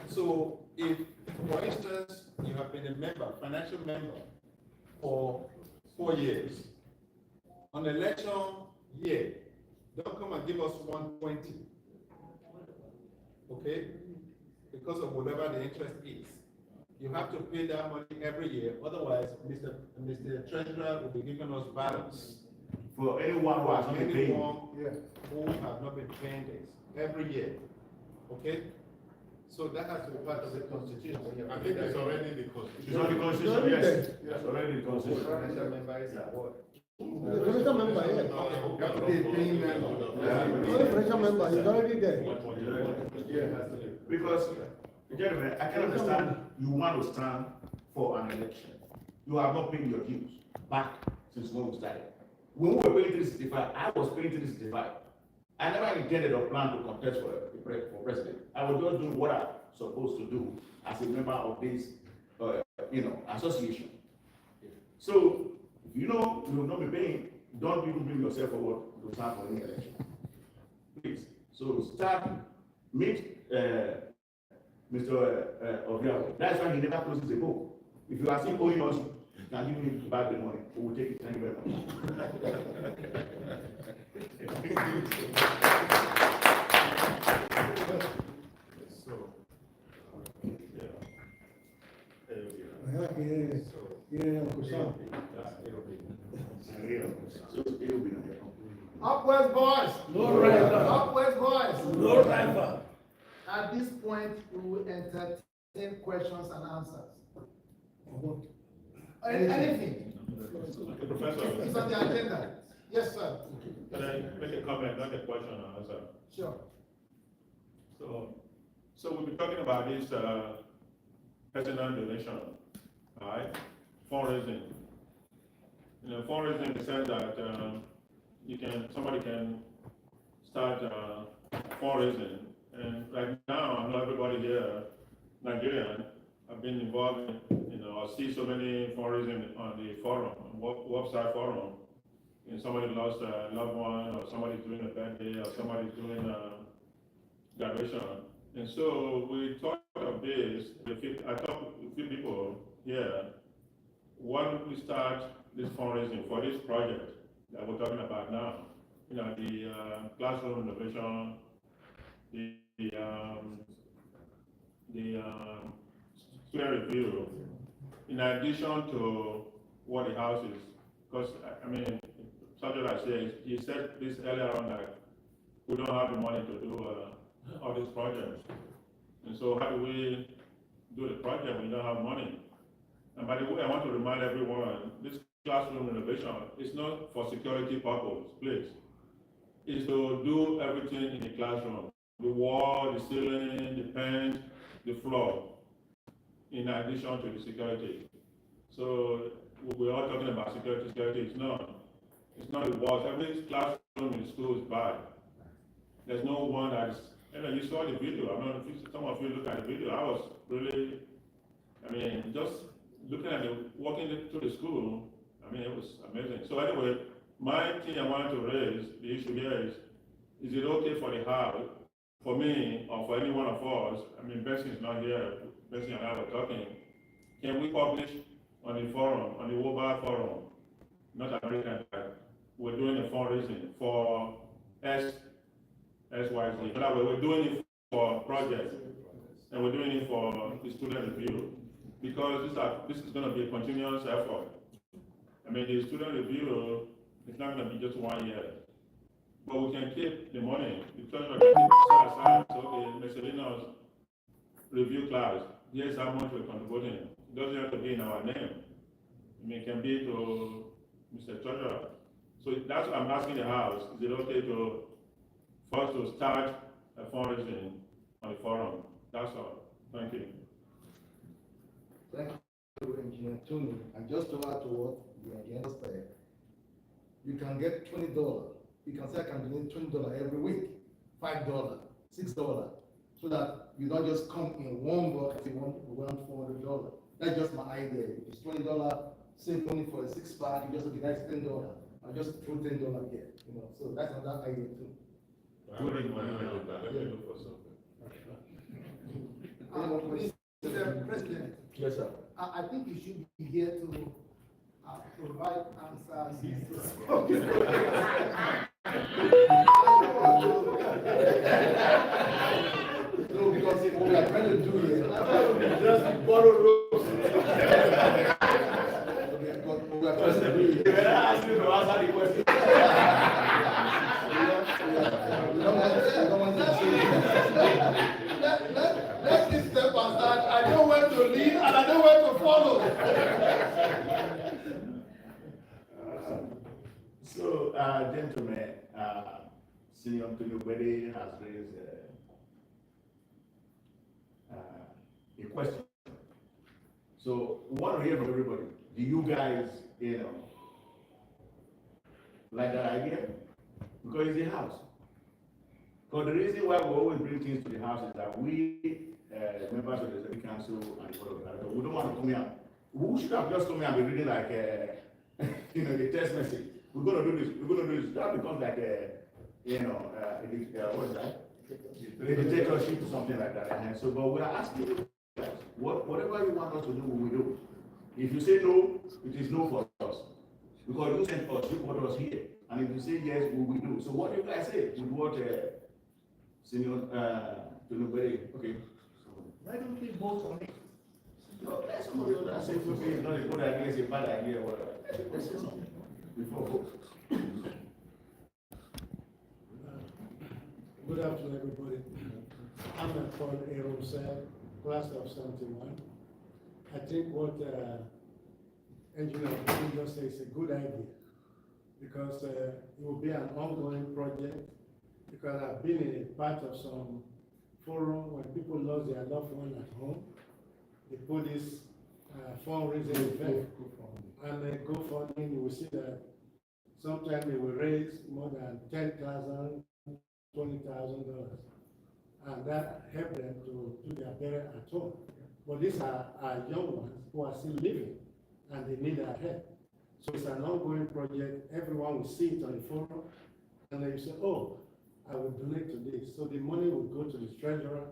So if, for instance, you have been a member, financial member for 4 years, on election year, don't come and give us 120. Okay? Because of whatever the interest is. You have to pay that money every year, otherwise, Mr. Treasurer will be giving us balance. For anyone who has not been paying. Anyone who have not been paying this, every year. Okay? So that has to be part of the constitution. I think it's already in the It's constitution. on the constitution, yes. It's already in the constitution. Financial member is what? The financial member, yeah. The financial member is already there. Because, gentlemen, I can understand you want to stand for an election. You have not paid your dues back since when we started. When we were paying 365, I was paying 365. I never intended or planned to contest for president. I was just doing what I'm supposed to do as a member of this, association. So, if you know you will not be paying, don't even bring yourself forward to stand for any election. Please. So meet Mr. Obiago. That's why he never closes the book. If you are still owing us, you can give me back the money. We will take it. Thank you very much. So, Upwards, boys. No rival. Upwards, boys. No rival. At this point, we will entertain questions and answers. Anything. Professor, It's on the agenda. Yes, sir. can I make a comment, not a question or answer? Sure. So we'll be talking about this, personal donation, all right? Fundraising. Fundraising in the sense that, somebody can start, fundraising. And right now, I know everybody here, Nigerian, have been involved in, I see so many fundraising on the forum, website forum. And somebody lost a loved one, or somebody's doing a birthday, or somebody's doing graduation. And so we thought of this, I talked with a few people here, why don't we start this fundraising for this project that we're talking about now? The classroom renovation, the student review, in addition to what the house is. Because, something like you said this earlier on, that we don't have the money to do all these projects. And so how do we do the project when we don't have money? And by the way, I want to remind everyone, this classroom renovation is not for security purpose, please. It's to do everything in the classroom. The wall, the ceiling, the paint, the floor, in addition to the security. So we're all talking about security, it's not. It's not the walls. Every classroom in school is bad. There's no one that is, you saw the video. I don't know if some of you look at the video. I was really, just looking at walking through the school, I mean, it was amazing. So anyway, my thing I wanted to raise, the issue here is it okay for the house, for me, or for any one of us, I mean, Bessie is not here, Bessie and I were talking, can we publish on the forum, on the Woba forum, not American, we're doing a fundraising for SYZ, but we're doing it for projects, and we're doing it for the student review, because this is gonna be a continuous effort. I mean, the student review, it's not gonna be just 1 year. But we can keep the money, the treasurer can keep set aside, so okay, miscellaneous review class, here's how much we're contributing. It doesn't have to be in our name. I mean, it can be to Mr. Treasurer. So that's what I'm asking the House, is it okay for us to start a fundraising on the forum? That's all. Thank you. Thank you, Engineer Tony. And just to add to what the engineer said, you can get $20. You can say I can donate $20 every week, $5, $6, so that you don't just come in one bucket, you want $400. That's just my idea. If it's $20, save money for a 6-pack, you just okay, that's $10. I'll just throw $10 here, you know. So that's another idea too. I already money with that. Let me look for something. Mr. President. Yes, sir. I think you should be here to provide answers. No, because what we are trying to do here, just borrow rules. We are trying to do here. Ask you to answer the question. Let me step aside. I know where to lead and I know where to follow. So, gentlemen, Senior Tunubede has raised a question. So, we want to hear from everybody. Do you guys, like that idea? Because it's a house. Because the reason why we always bring things to the house is that we, members of the Executive Council and the Board of Directors, we don't want to come here. We should have just come here and be reading like, the text message. We're going to do this, we're going to do this. That becomes like what is that? A dictatorship or something like that. And so, but we are asking you guys, whatever you want us to do, we will do. If you say no, it is no for us. Because you sent us, you put us here. And if you say yes, we will do. So what do you guys say? With what Senior okay. Why don't we vote on it? No, let somebody else say it's not a good idea, it's a bad idea, or whatever. Let's say something before vote. Good afternoon, everybody. I'm Paul Aaron said, class of 71. I think what Engineer just said is a good idea because it will be an ongoing project. Because I've been in a part of some forum when people lost their loved one at home. They put this fundraising event and they go funding. You will see that sometimes they will raise more than $10,000, $20,000, and that helped them to do their burial at home. But these are young ones who are still living and they need our help. So it's an ongoing project. Everyone will see it on the forum and they say, oh, I will donate to this. So the money will go to the treasurer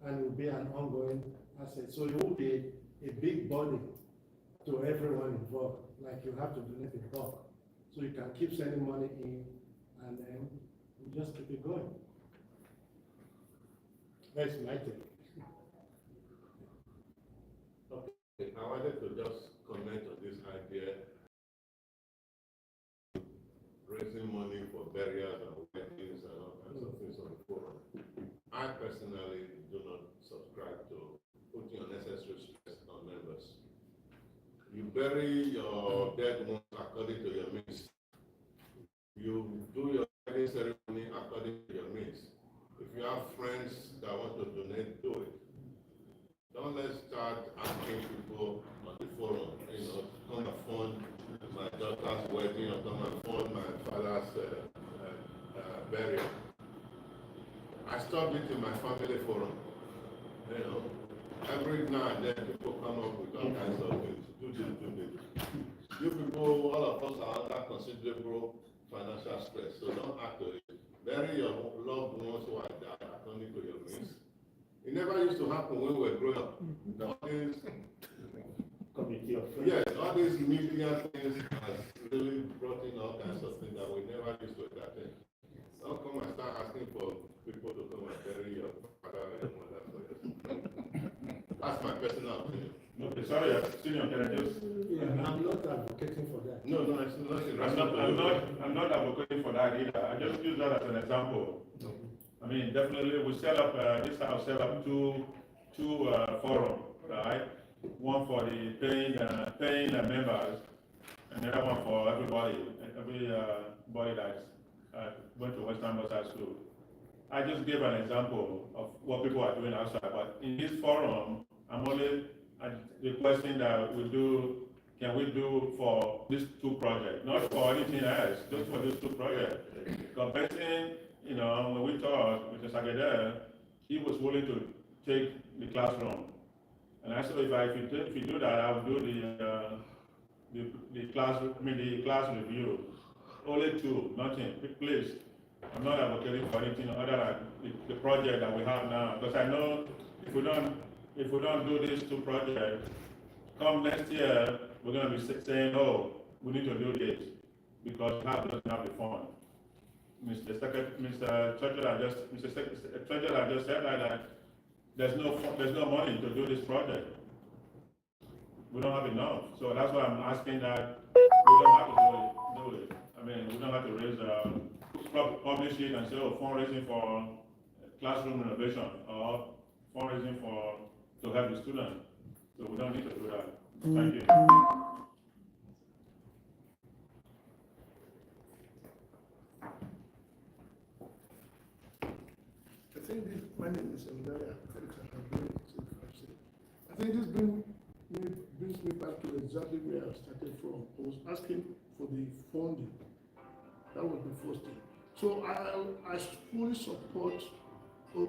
and it will be an ongoing asset. So it will be a big body to everyone involved. Like you have to donate a bulk. So you can keep sending money in and then we just keep it going. That's my take. Okay, I wanted to just comment on this idea. Raising money for burials and weddings and all kinds of things on the forum. I personally do not subscribe to putting unnecessary stress on members. You bury your dead ones according to your means. You do your wedding ceremony according to your means. If you have friends that want to donate, do it. Don't let's start asking people on the forum, come and fund my daughter's wedding or come and fund my father's burial. I stopped it in my family forum. Every now and then people come up with all kinds of things. Do this, do this. you people, all of us are under considerable financial stress, so don't act to it. Bury your loved ones who are died according to your means. It never used to happen when we were growing up. All these, Committee of friends. yes, all these media things has really brought in all kinds of things that we never used to entertain. Don't come and start asking for people to come and bury your father and your mother. That's my personal opinion. Okay, sorry, Senior, can I just? I'm not advocating for that. No, it's not. I'm not advocating for that either. I just use that as an example. I mean, definitely, we set up, this house set up two forums, right? One for the paying members, and the other one for everybody that's went to Western Bursar School. I just gave an example of what people are doing outside, but in this forum, I'm only requesting that can we do for these two projects, not for anything else, just for these two projects. Comparing, when we talked with the Sagada, he was willing to take the classroom. And I said, if you do that, I will do the class review. Only two, nothing, please. I'm not advocating for anything other than the project that we have now, because I know if we don't do these two projects, come next year, we're going to be saying, oh, we need to do this, because we doesn't have the fund. Mr. Treasurer just said that there's no money to do this project. We don't have enough, so that's why I'm asking that we don't have to do it. I mean, we don't have to raise, publish it and say, oh, fundraising for classroom renovation or fundraising to help the students. So we don't need to do that. Thank you. I think this, my name is Eldaria. I think this brings me back to exactly where I started from. I was asking for the funding. That was the first thing. So I fully support the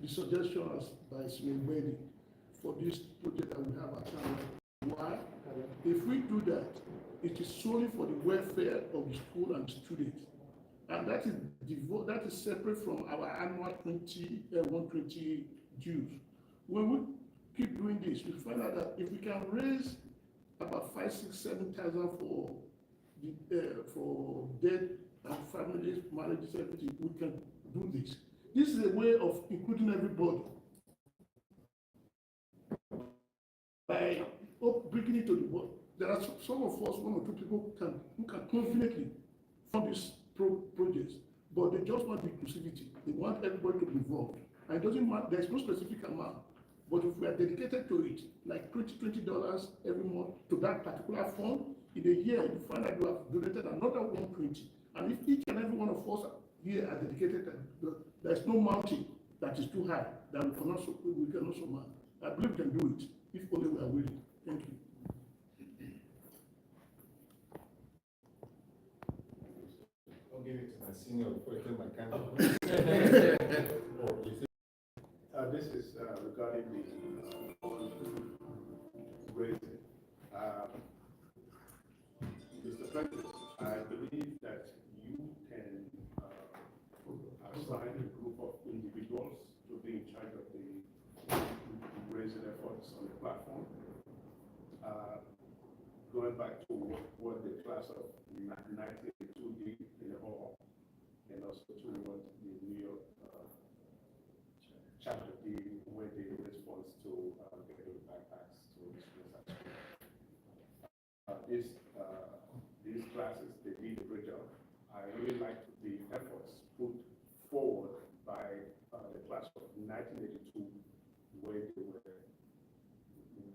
suggestions by Smith for this project that we have at hand. Why? If we do that, it is solely for the welfare of the school and students. And that is separate from our annual 120 dues. When we keep doing this, we find out that if we can raise about 5, 6, 7,000 for debt and families, marriages, everything, we can do this. This is a way of including everybody by bringing it to the board. There are some of us, 1 or 2 people who can confidently fund these projects, but they just want inclusivity. They want everybody to be involved. And it doesn't matter, there's no specific amount. But if we are dedicated to it, like $20 every month to that particular fund, in a year, you find that you have donated another 120. And if each and every one of us here are dedicated, there's no mountain that is too high that we can also mount. I believe we can do it, if only we are willing. Thank you. Don't give it to my senior before you take my candidate. This is regarding the raising. Mr. President, I believe that you can assign a group of individuals to be in charge of the raising efforts on the platform. Going back to what the class of 1982 did in the hall, and also to what the New York chapter did when they response to getting backpacks to students at school. These classes, they did a great job. I really liked the efforts put forward by the class of 1982 when they were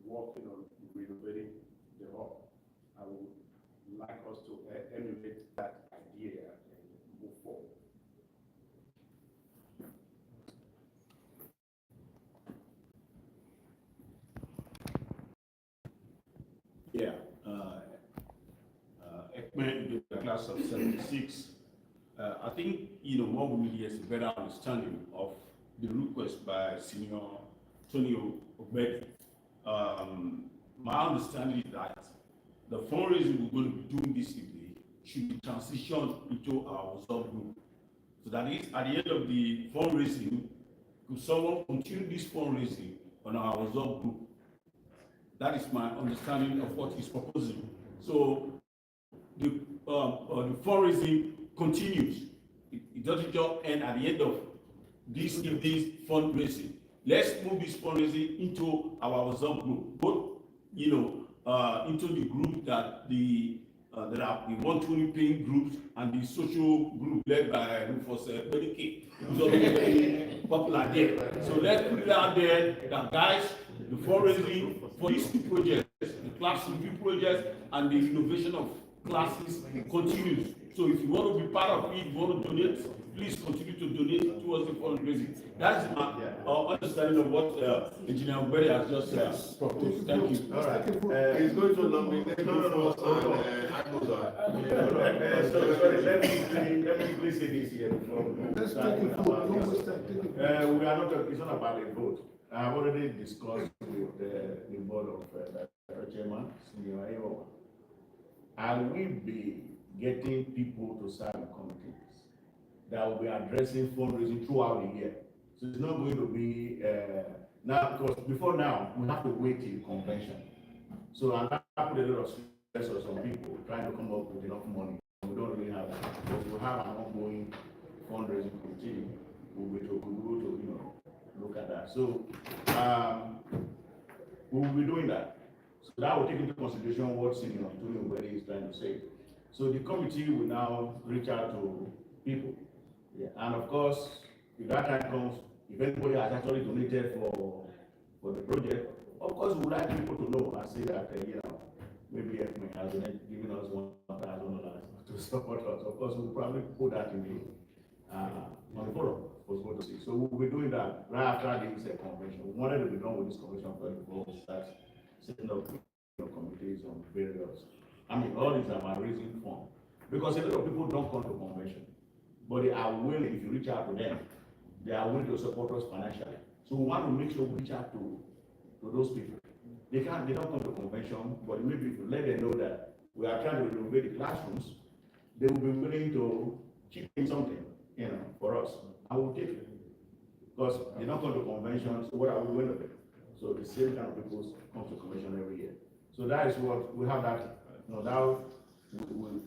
working on renovating the hall. I would like us to emulate that idea and move forward. Yeah, Ekman, the class of 76. I think, what we need is a better understanding of the request by Senior Tony Obedi. my understanding is that the fundraising we're going to be doing this evening should be transitioned into our WhatsApp group. So that is, at the end of the fundraising, could someone continue this fundraising on our WhatsApp group? That is my understanding of what he's proposing. So the fundraising continues. It doesn't just end at the end of this evening's fundraising. Let's move this fundraising into our WhatsApp group, both into the group that there are the 120 paying groups and the social group led by Rufus Bedike, who's also very popular there. So let's put it out there that guys, the fundraising for these two projects, the class review projects and the innovation of classes continues. So if you want to be part of it, you want to donate, please continue to donate towards the fundraising. That's my understanding of what Engineer Uberi has just proposed. Thank you. All right. He's going to nominate Rufus and Akoza. Sorry, let me please say this here before we start. We are not, it's not about a vote. I've already discussed with the board of chairman, Senior Ayo. I will be getting people to serve in committees that will be addressing fundraising throughout the year. So it's not going to be now, because before now, we have to wait till the convention. So I'm not put a lot of stress on some people trying to come up with enough money. We don't really have that. But we have an ongoing fundraising committee. We'll be able to look at that. So we will be doing that. So that will take into consideration what Senior Antonio Uberi is trying to say. So the committee will now reach out to people. Yeah. And of course, if that time comes, if anybody has actually donated for the project, of course we would like people to know and say that maybe FMA has given us $1,000 to support us. Of course, we'll probably put that in the on the forum for people to see. So we'll be doing that right after this convention. We wanted to be done with this convention before we start setting up committees on various. All these are my raising funds because a lot of people don't come to convention, but they are willing. If you reach out to them, they are willing to support us financially. So we want to make sure we reach out to those people. They don't come to convention, but maybe if you let them know that we are trying to renovate the classrooms, they will be willing to chip in something, for us. I will take it. Because they don't come to convention, so what are we going to do? So the same kind of people come to convention every year. So that is what we have that. Now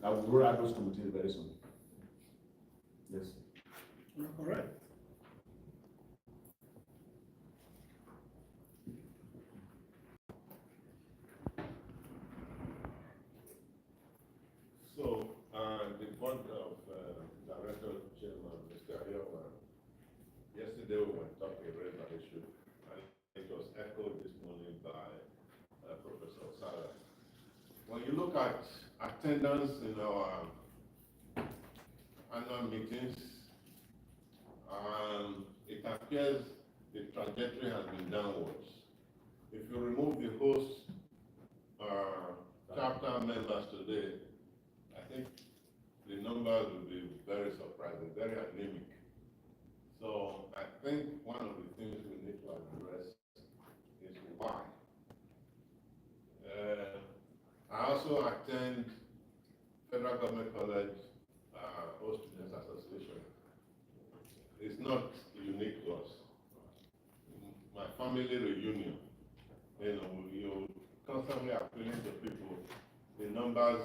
I will roll out those committees very soon. Yes. All right. So, the board of director chairman, Mr. Ayowa, yesterday we were talking about that issue, and it was echoed this morning by Professor Sarah. When you look at attendance in our annual meetings, it appears the trajectory has been downwards. If you remove the host chapter members today, I think the numbers will be very surprising, very anemic. So I think one of the things we need to address is why. I also attend Federal Government College Host Students Association. It's not unique to us. My family reunion, you're constantly appealing to people, the numbers,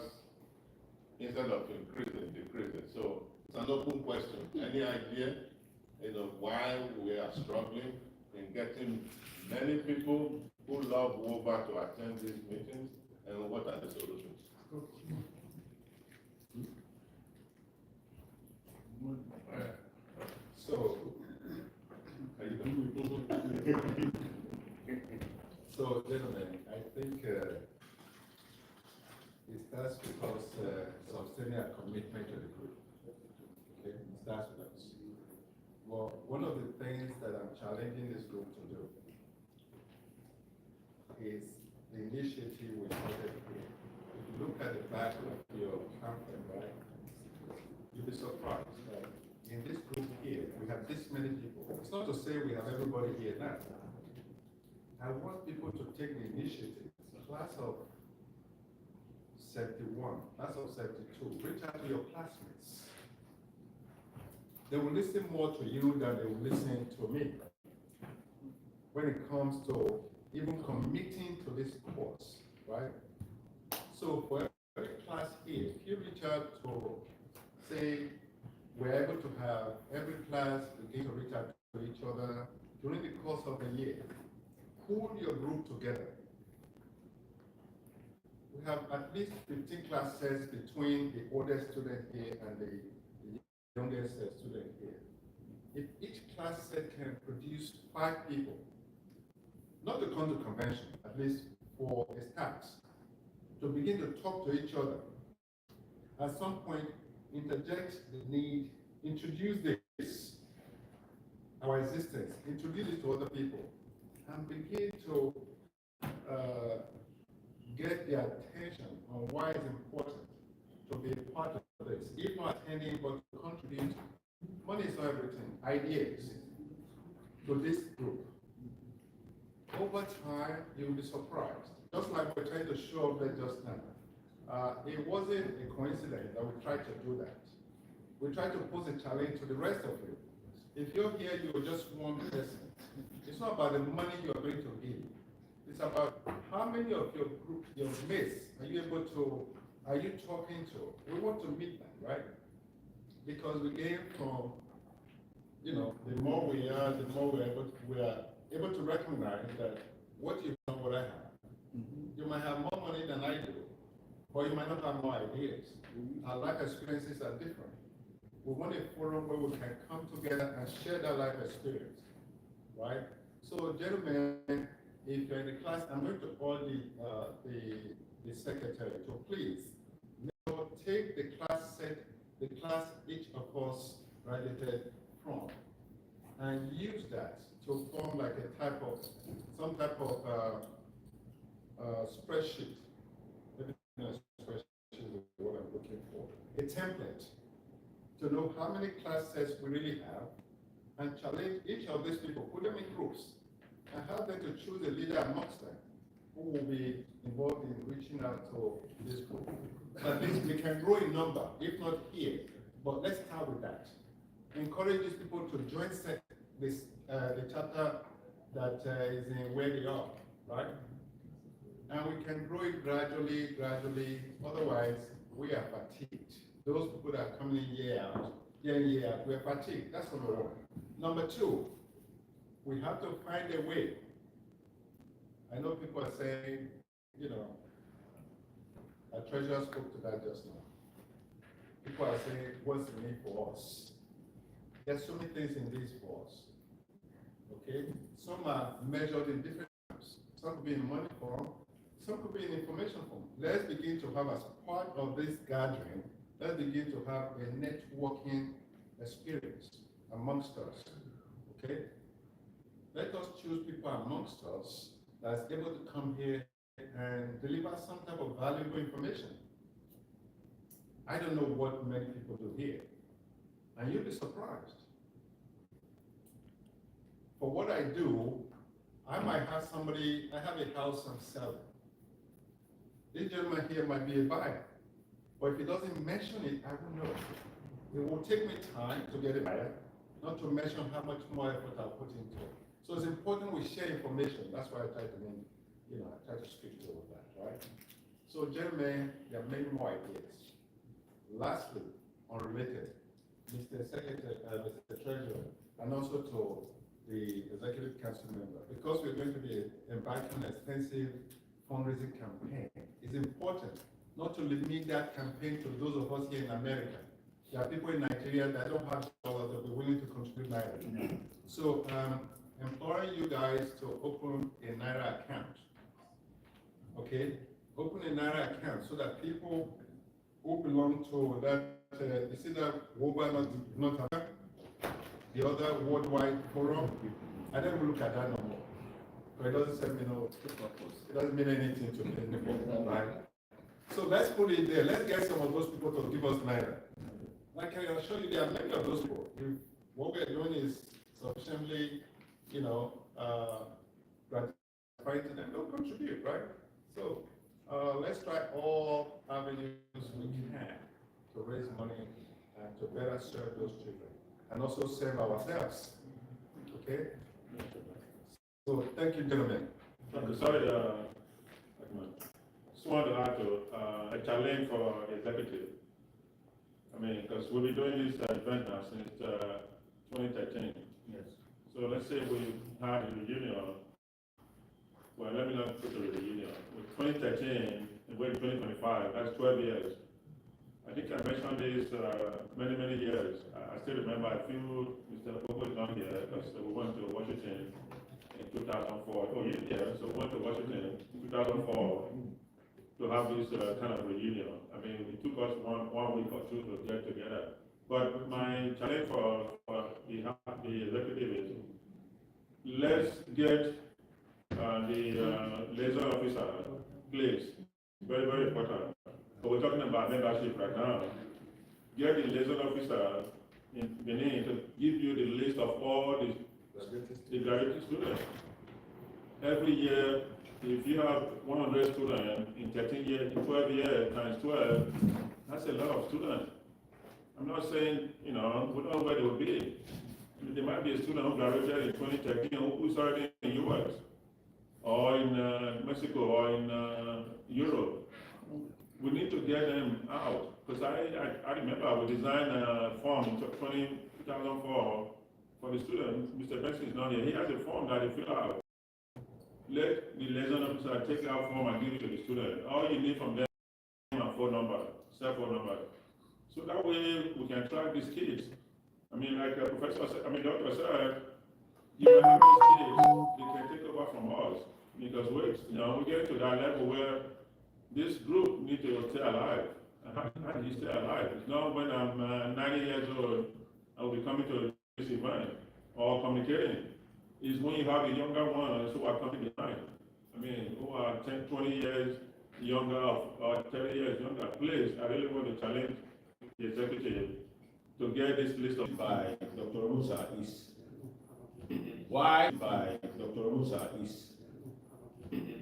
instead of increasing, decreasing. So it's an open question. Any idea, why we are struggling in getting many people who love Woba to attend these meetings, and what are the solutions? So, gentlemen, I think it starts because sustaining a commitment to the group. Okay, it starts with us. Well, one of the things that I'm challenging this group to do is the initiative we started here. If you look at the back of your pamphlet, right, you'll be surprised, right? In this group here, we have this many people. It's not to say we have everybody here now. I want people to take the initiative class of 71, class of 72, reach out to your classmates. They will listen more to you than they will listen to me when it comes to even committing to this course, right? So for every class here, if you reach out to, say, we're able to have every class begin to reach out to each other during the course of the year, pull your group together. We have at least 15 classes between the oldest student here and the youngest student here. If each class set can produce 5 people, not to come to convention, at least for a start, to begin to talk to each other, at some point interject the need, introduce this, our existence, introduce it to other people, and begin to get their attention on why it's important to be a part of this. If not attending, but to contribute, money is not everything, ideas to this group. Over time, you'll be surprised. Just like we're trying to show up there just now. It wasn't a coincidence that we tried to do that. We tried to pose a challenge to the rest of you. If you're here, you're just one person. It's not about the money you're going to give. It's about how many of your group, your mates, are you talking to? We want to meet them, right? Because we came from, the more we are, the more we are able to recognize that what you know, what I have. You might have more money than I do, or you might not have more ideas. Our life experiences are different. We want a forum where we can come together and share that life experience, right? So, gentlemen, if you're in the class, I'm going to call the secretary to please take the class each of us graduated from, and use that to form like some type of spreadsheet. Maybe a spreadsheet is what I'm looking for. A template to know how many classes we really have, and challenge each of these people, put them in groups, and help them to choose a leader amongst them who will be involved in reaching out to this group. So at least we can grow in number, if not here, but let's start with that. Encourage these people to join the chapter that is in where they are, right? And we can grow it gradually, otherwise we are fatigued. Those people that are coming in year out, we are fatigued. That's number one. Number two, we have to find a way. I know people are saying, our treasurer spoke to that just now. People are saying, what's the need for us? There's so many things in this for us. Okay? Some are measured in different terms. Some could be in money form, some could be in information form. Let's begin to have, as part of this gathering, let's begin to have a networking experience amongst us. Okay? Let us choose people amongst us that's able to come here and deliver some type of valuable information. I don't know what many people do here, and you'll be surprised. For what I do, I might have somebody, I have a house I'm selling. This gentleman here might be a buyer, but if he doesn't mention it, I won't know. It will take me time to get a buyer, not to mention how much more effort I'll put into it. So it's important we share information. That's why I try to I try to speak to all that, right? So gentlemen, there are many more ideas. Lastly, unrelated, Mr. Secretary, Mr. Treasurer, and also to the Executive Council member, because we're going to be embarking on an extensive fundraising campaign, it's important not to limit that campaign to those of us here in America. There are people in Nigeria that don't have dollars that will be willing to contribute Naira. So imploring you guys to open a Naira account. Okay? Open a Naira account so that people who belong to that, you see that Woba, not the other worldwide forum, I don't even look at that no more. But it doesn't say me no, it doesn't mean anything to me, right? So let's put it there. Let's get some of those people to give us Naira. Like I assure you, there are many of those people. If what we're doing is sufficiently, gratifying to them, they'll contribute, right? So, let's try all avenues we can to raise money and to better serve those children and also serve ourselves. Okay? So, thank you, gentlemen. Sorry, just want to add to a challenge for executive. I mean, because we've been doing this event now since 2013. Yes. So let's say we had a reunion. Well, let me not put a reunion. With 2013 and we're in 2025, that's 12 years. I think I mentioned this many years. I still remember a few, Mr. Woba is not here, because we went to Washington in 2004. Oh, yeah, so we went to Washington in 2004 to have this kind of reunion. I mean, it took us one week or two to get together. But my challenge for the executive is, let's get the liaison officer placed. Very important. So we're talking about membership right now. Get the liaison officer in Benin to give you the list of all the graduate students. Every year, if you have 100 students in 13 years, in 12 years, times 12, that's a lot of students. I'm not saying, we don't know where they will be. There might be a student who graduated in 2013 who's already in the US, or in Mexico, or in Europe. We need to get them out, because I remember we designed a form in 2004 for the student. Mr. Benson is not here. He has a form that they fill out. Let the liaison officer take that form and give it to the student. All you need from them is a phone number, cell phone number. So that way we can track these kids. I mean, like Professor said, Doctor said, you can have these kids, they can take over from us. Because we get to that level where this group needs to stay alive. How do you stay alive? It's not when I'm 90 years old, I will be coming to this event or communicating. It's when you have the younger ones who are coming behind. I mean, who are 10, 20 years younger or 30 years younger. Please, I really want to challenge the executive to get this list of By Dr. Rosa is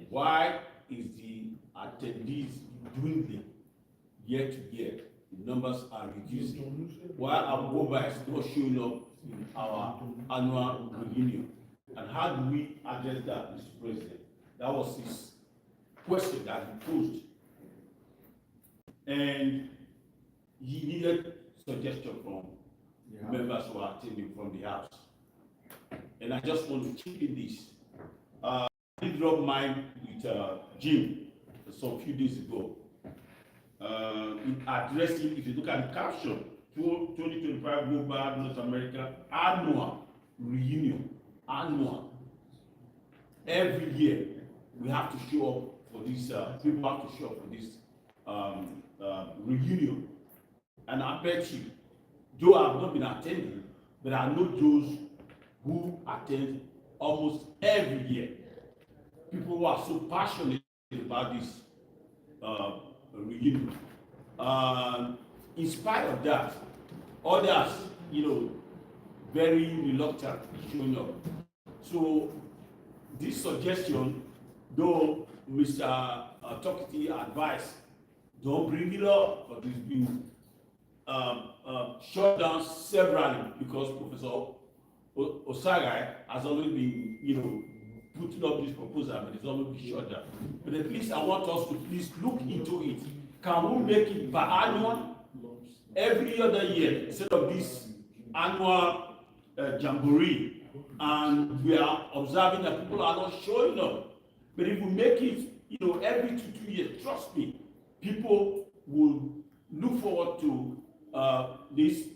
why is the attendees dwindling year to year? The numbers are reducing. Why are Woba is not showing up in our annual reunion? And how do we address that, Mr. President? That was his question that he posed. And he needed suggestion from members who are attending from the House. And I just want to chip in this. I did drop mine with Jim some few days ago. In addressing, if you look at the caption, 2025 Woba North America Annual Reunion. Annual. Every year, we have to show up for this, people have to show up for this reunion. And I bet you, though I have not been attending, but I know those who attend almost every year. People who are so passionate about this reunion. In spite of that, others, very reluctant showing up. So this suggestion, though Mr. Tokiti advised, don't bring it up, but it's been shut down severally because Professor Osagai has always been, putting up this proposal, but it's always been shut down. But at least I want us to please look into it. Can we make it biannual every other year instead of this annual jamboree? And we are observing that people are not showing up. But if we make it, every 2 years, trust me, people will look forward to this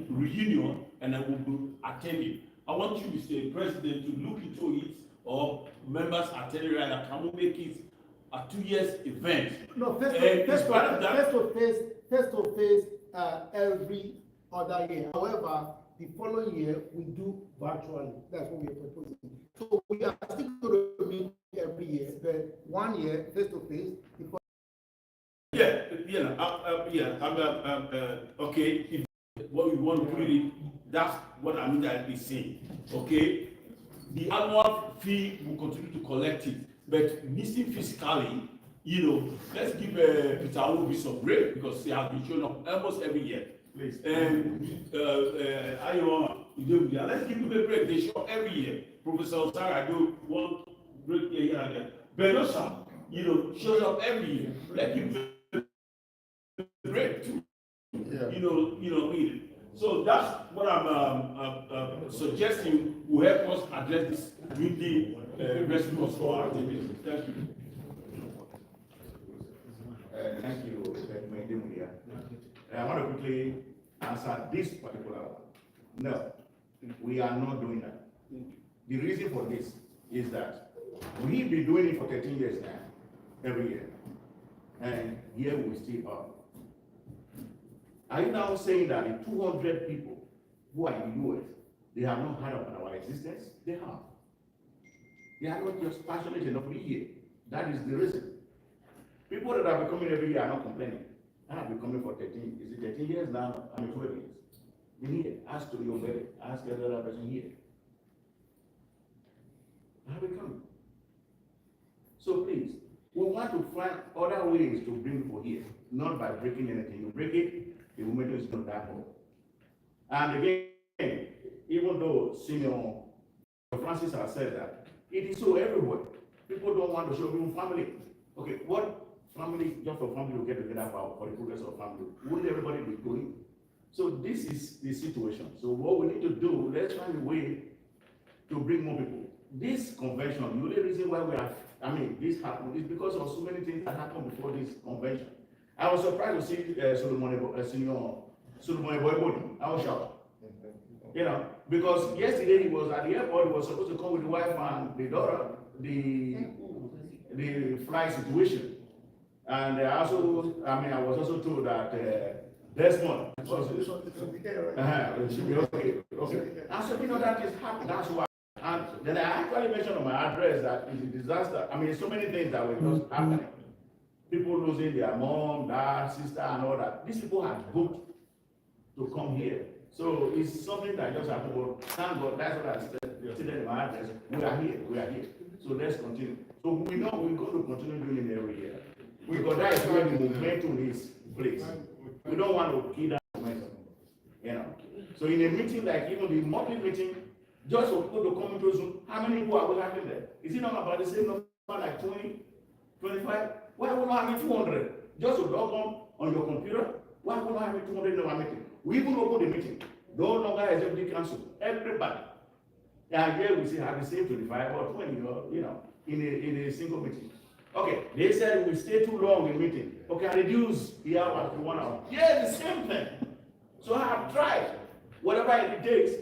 reunion and I will be attending. I want you, Mr. President, to look into it, or members attending rather, can we make it a 2 years event? No, face to face every other year. However, the following year we do virtually. That's what we are proposing. So we are still going to meet every year, but 1 year face to face. Okay, if what we want to put it, that's what I'm directly saying. Okay, the annual fee will continue to collect it. but missing physically, let's give Peter Obi some break because he has been showing up almost every year. Please. And let's give him a break. They show up every year. Professor Osara do one break here and there. Benosa, shows up every year. Let's give him a break too. So that's what I'm suggesting will help us address this weekly response to our activities. Thank you. Thank you, Media. I want to quickly answer this particular one. No, we are not doing that. The reason for this is that we've been doing it for 13 years now, every year. And here we still are. Are you now saying that the 200 people who are in the US, they have not heard of our existence? They have. They are not just passionate enough to be here. That is the reason. People that have been coming every year are not complaining. I have been coming for 13, is it 13 years now? I mean 12 years. In here, ask to your belly, ask every other person here. I have been coming. So please, we want to find other ways to bring people here, not by breaking anything. You break it, the momentum is not that home. And again, even though Senior Francis has said that, it is so everywhere. People don't want to show people family. Okay, what family, just for family to get together for the progress of family, wouldn't everybody be doing? So this is the situation. So what we need to do, let's find a way to bring more people. This convention, the only reason why this happened is because of so many things that happened before this convention. I was surprised to see Solomon Eboibodi. I was shocked. Because yesterday he was at the airport, he was supposed to come with the wife and the daughter, the flight situation. And I was also told that Desmond should be okay. And so that is happening. That's why. And then I actually mentioned on my address that it's a disaster. So many things that were just happening. People losing their mom, dad, sister, and all that. These people had booked to come here. So it's something that just happened. But thank God, that's what I said in my address. We are here. So let's continue. So we know we're going to continue doing it every year. Because that is where the momentum is placed. We don't want to kill that momentum. So in a meeting like even the monthly meeting, just for people to come into Zoom, how many people are we having there? Is it not about the same number, like 20, 25? Why are we not having 200? Just to log on your computer? Why are we not having 200 in our meeting? We even open the meeting. No longer executive council. Everybody. And here we say have the same 25 or 20, in a single meeting. Okay, they said we stay too long in meeting. Okay, I reduce the hour to 1 hour. Yeah, the same thing. So I have tried whatever it takes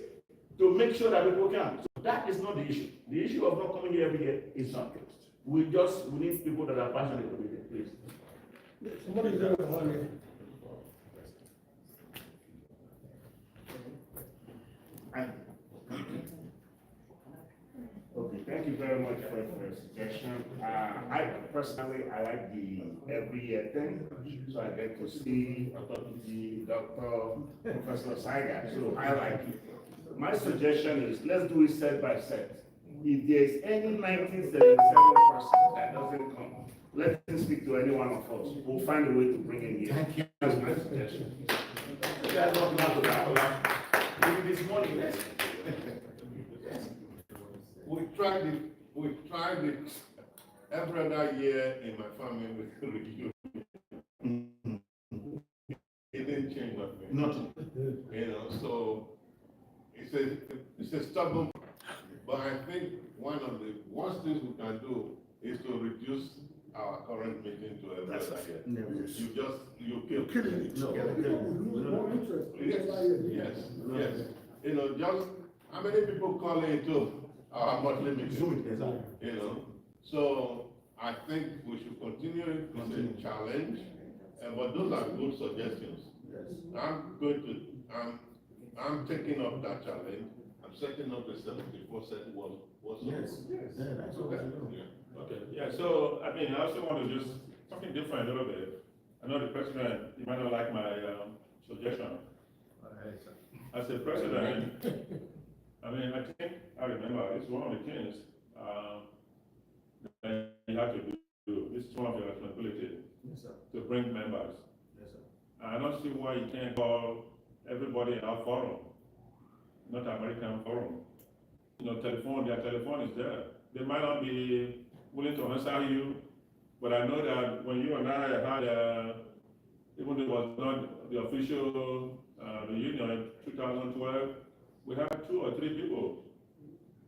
to make sure that people can. So that is not the issue. The issue of not coming here every year is not. We need people that are passionate to be there, please. Somebody there on here. Okay, thank you very much for your suggestion. I personally, I like the every year thing, so I get to see the Dr. Professor Saiga, so I like it. My suggestion is let's do it set by set. If there is any 1977 person that doesn't come, let him speak to any one of us. We'll find a way to bring him here. Thank you. That's my suggestion. You guys don't know to that. Maybe this morning, let's. We tried it every other year in my family with review. It didn't change nothing. Nothing. So it's a stubborn, but I think one of the worst things we can do is to reduce our current meeting to every other year. You're killing it. No. More interest. Yes. Just how many people call into our monthly meeting? So I think we should continue it. It's a challenge, but those are good suggestions. I'm taking up that challenge. I'm setting up the 74 what's Okay. So I also want to just something different a little bit. I know the president, you might not like my suggestion. As a president, I think I remember it's one of the things you have to do. This is one of your responsibilities, Yes, sir. to bring members. Yes, sir. I don't see why you can't call everybody in our forum, not American forum. You know, their telephone is there. They might not be willing to answer you, but I know that when you and I had, even though it was not the official reunion in 2012, we had 2 or 3 people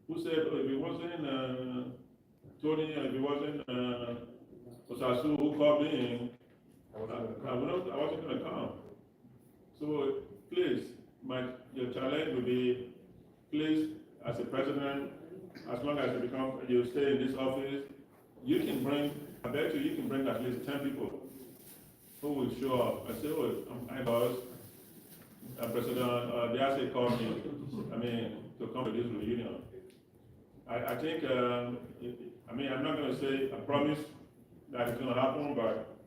who said, oh, if it wasn't Tony, if it wasn't Osasu who called me, I wasn't going to come. So please, your challenge will be, please, as a president, as long as you stay in this office, you can bring, I bet you can bring at least 10 people who will show up and say, oh, my boss, President Diase called me, to come to this reunion. I think, I'm not going to say, I promise that it's going to happen, but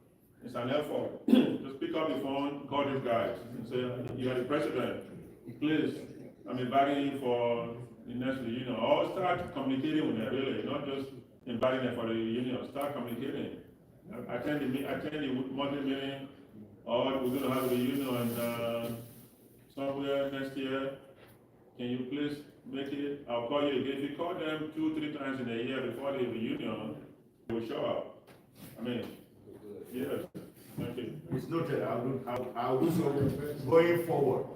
it's an effort. Just pick up the phone, call these guys, and say, you are the president. Please, I'm inviting you for the next reunion. Or start communicating with them, really, not just inviting them for the reunion. Start communicating. Attend the monthly meeting, or we're going to have a reunion somewhere next year. Can you please make it? I'll call you again. If you call them 2-3 times in a year before the reunion, they will show up. Yes, thank you. It's noted, I'll do so going forward.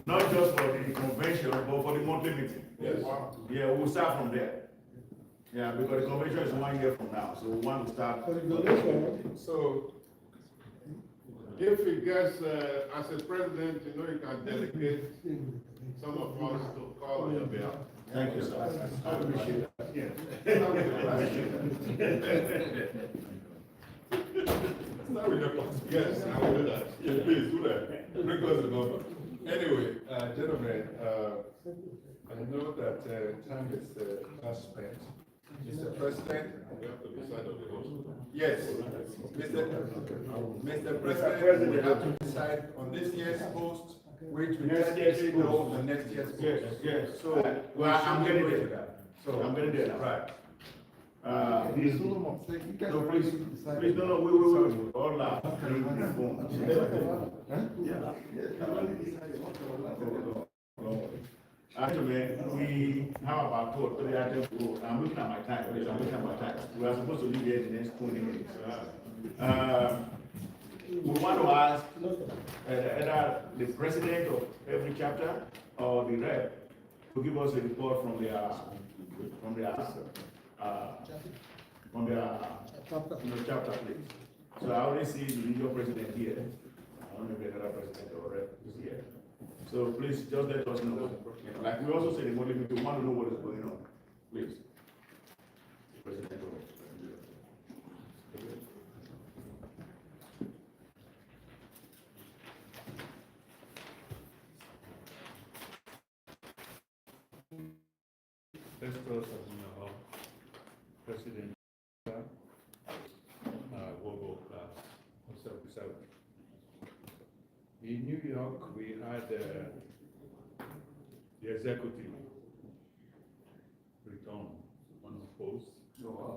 Not just for the convention, but for the monthly meeting. Yes. Yeah, we'll start from there. Yeah, because the convention is 1 year from now, so we want to start. So, if it gets, as a president, you can delegate some of us to call on your behalf. Thank you, sir. I appreciate that. Yes, I will do that. Yes, please do that. Bring us the number. Anyway, gentlemen, I know that time is fast spent. Mr. President, we have to decide on the host. Yes, Mr. President, we have to decide on this year's host, which we definitely know the next year's host. Yes. So, Well, I'm getting wait there. for that. So I'm getting there now. Right. Please, no, we all laugh. Actually, we have about 2 or 3 items to go. I'm looking at my time. We are supposed to leave here in the next 20 minutes. We want to ask either the president of every chapter or the rep to give us a report from their chapter, please. So I already see the regional president here. I don't know if the other president or rep is here. So please just let us know. Like we also said in morning, we want to know what is going on. Please. President. Let's close our President Woba class on 77. In New York, we had the executive return unopposed. Oh, wow.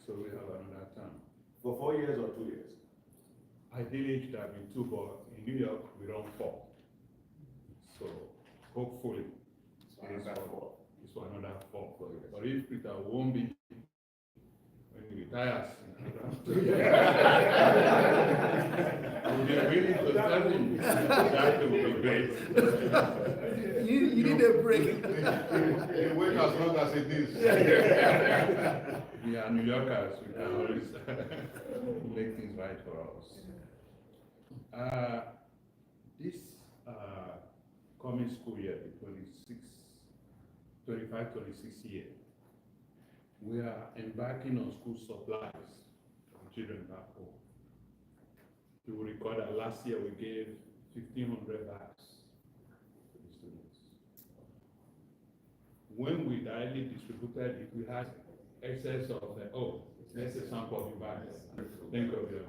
So we have another term. For 4 years or 2 years? Ideally, it should have been 2, but in New York, we run 4. So hopefully, it's for another 4. But if Peter won't be, when he retires, we'll be willing to tell him that will be great. You need a break. You wait as long as it is. We are New Yorkers, we can always make things right for us. This coming school year, the 25-26 year, we are embarking on school supplies for children back home. You will recall that last year we gave 1,500 bags to the students. When we directly distributed it, we had excess of, let's say sample of bags. Think of them.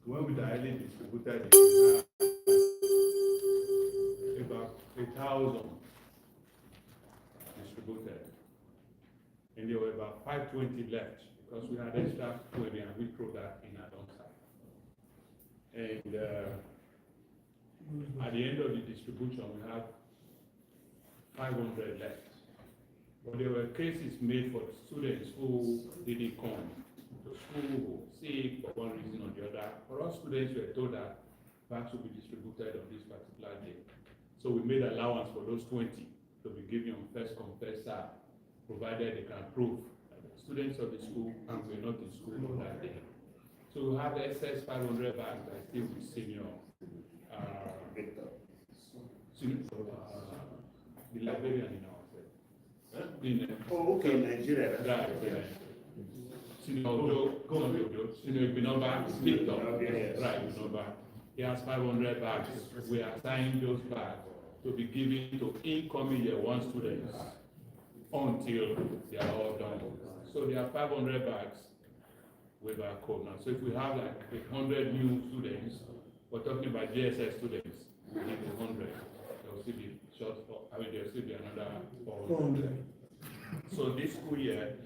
When we directly distributed it, we had 1,000 distributed. And there were about 520 left because we had extra 20 and we threw that in our dumpster. And at the end of the distribution, we have 500 left. But there were cases made for students who didn't come to school, who were sick for one reason or the other. For us students, we were told that bags will be distributed on this particular day. So we made allowance for those 20 to be given on first come, first serve, provided they can prove that the students of the school and we're not in school on that day. So we have excess 500 bags that are still with senior, the librarian in our set. Oh, okay, Nigeria. Right, Senior Binoba, Victor, right, Binoba. He has 500 bags. We are assigning those bags to be given to incoming year one students until they are all done. So there are 500 bags with our code now. So if we have like 100 new students, we're talking about GSS students, we give 100. There will still be short, there will still be another 400. So this school year,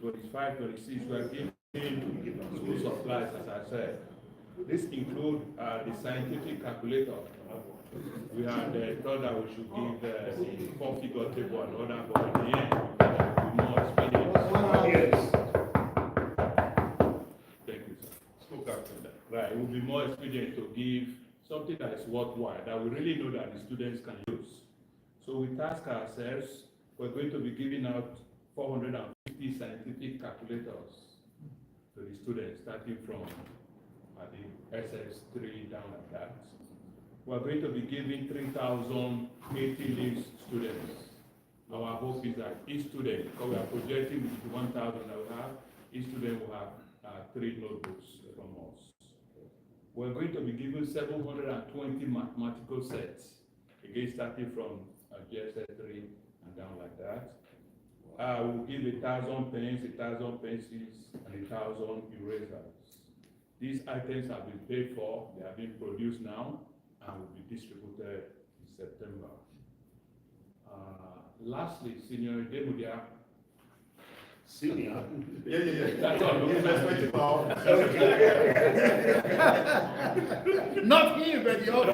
25, 26, we are giving school supplies, as I said. This includes the scientific calculator. We had thought that we should give the 4-figure table and all that, but in the end, we will be more expedient. Yes. Thank you, sir. Spoke after that. Right, it will be more expedient to give something that is worthwhile, that we really know that the students can use. So we task ourselves, we're going to be giving out 450 scientific calculators to the students, starting from the SS3 down like that. We're going to be giving 3,080 leaves students. Our hope is that each student, because we are projecting with 1,000 that we have, each student will have 3 notebooks from us. We're going to be giving 720 mathematical sets, again starting from GSS3 and down like that. We'll give 1,000 pens, 1,000 pencils, and 1,000 erasers. These items have been paid for, they are being produced now, and will be distributed in September. Lastly, Senior Demudia. Senior? Yeah. That's all. Not him, but the other.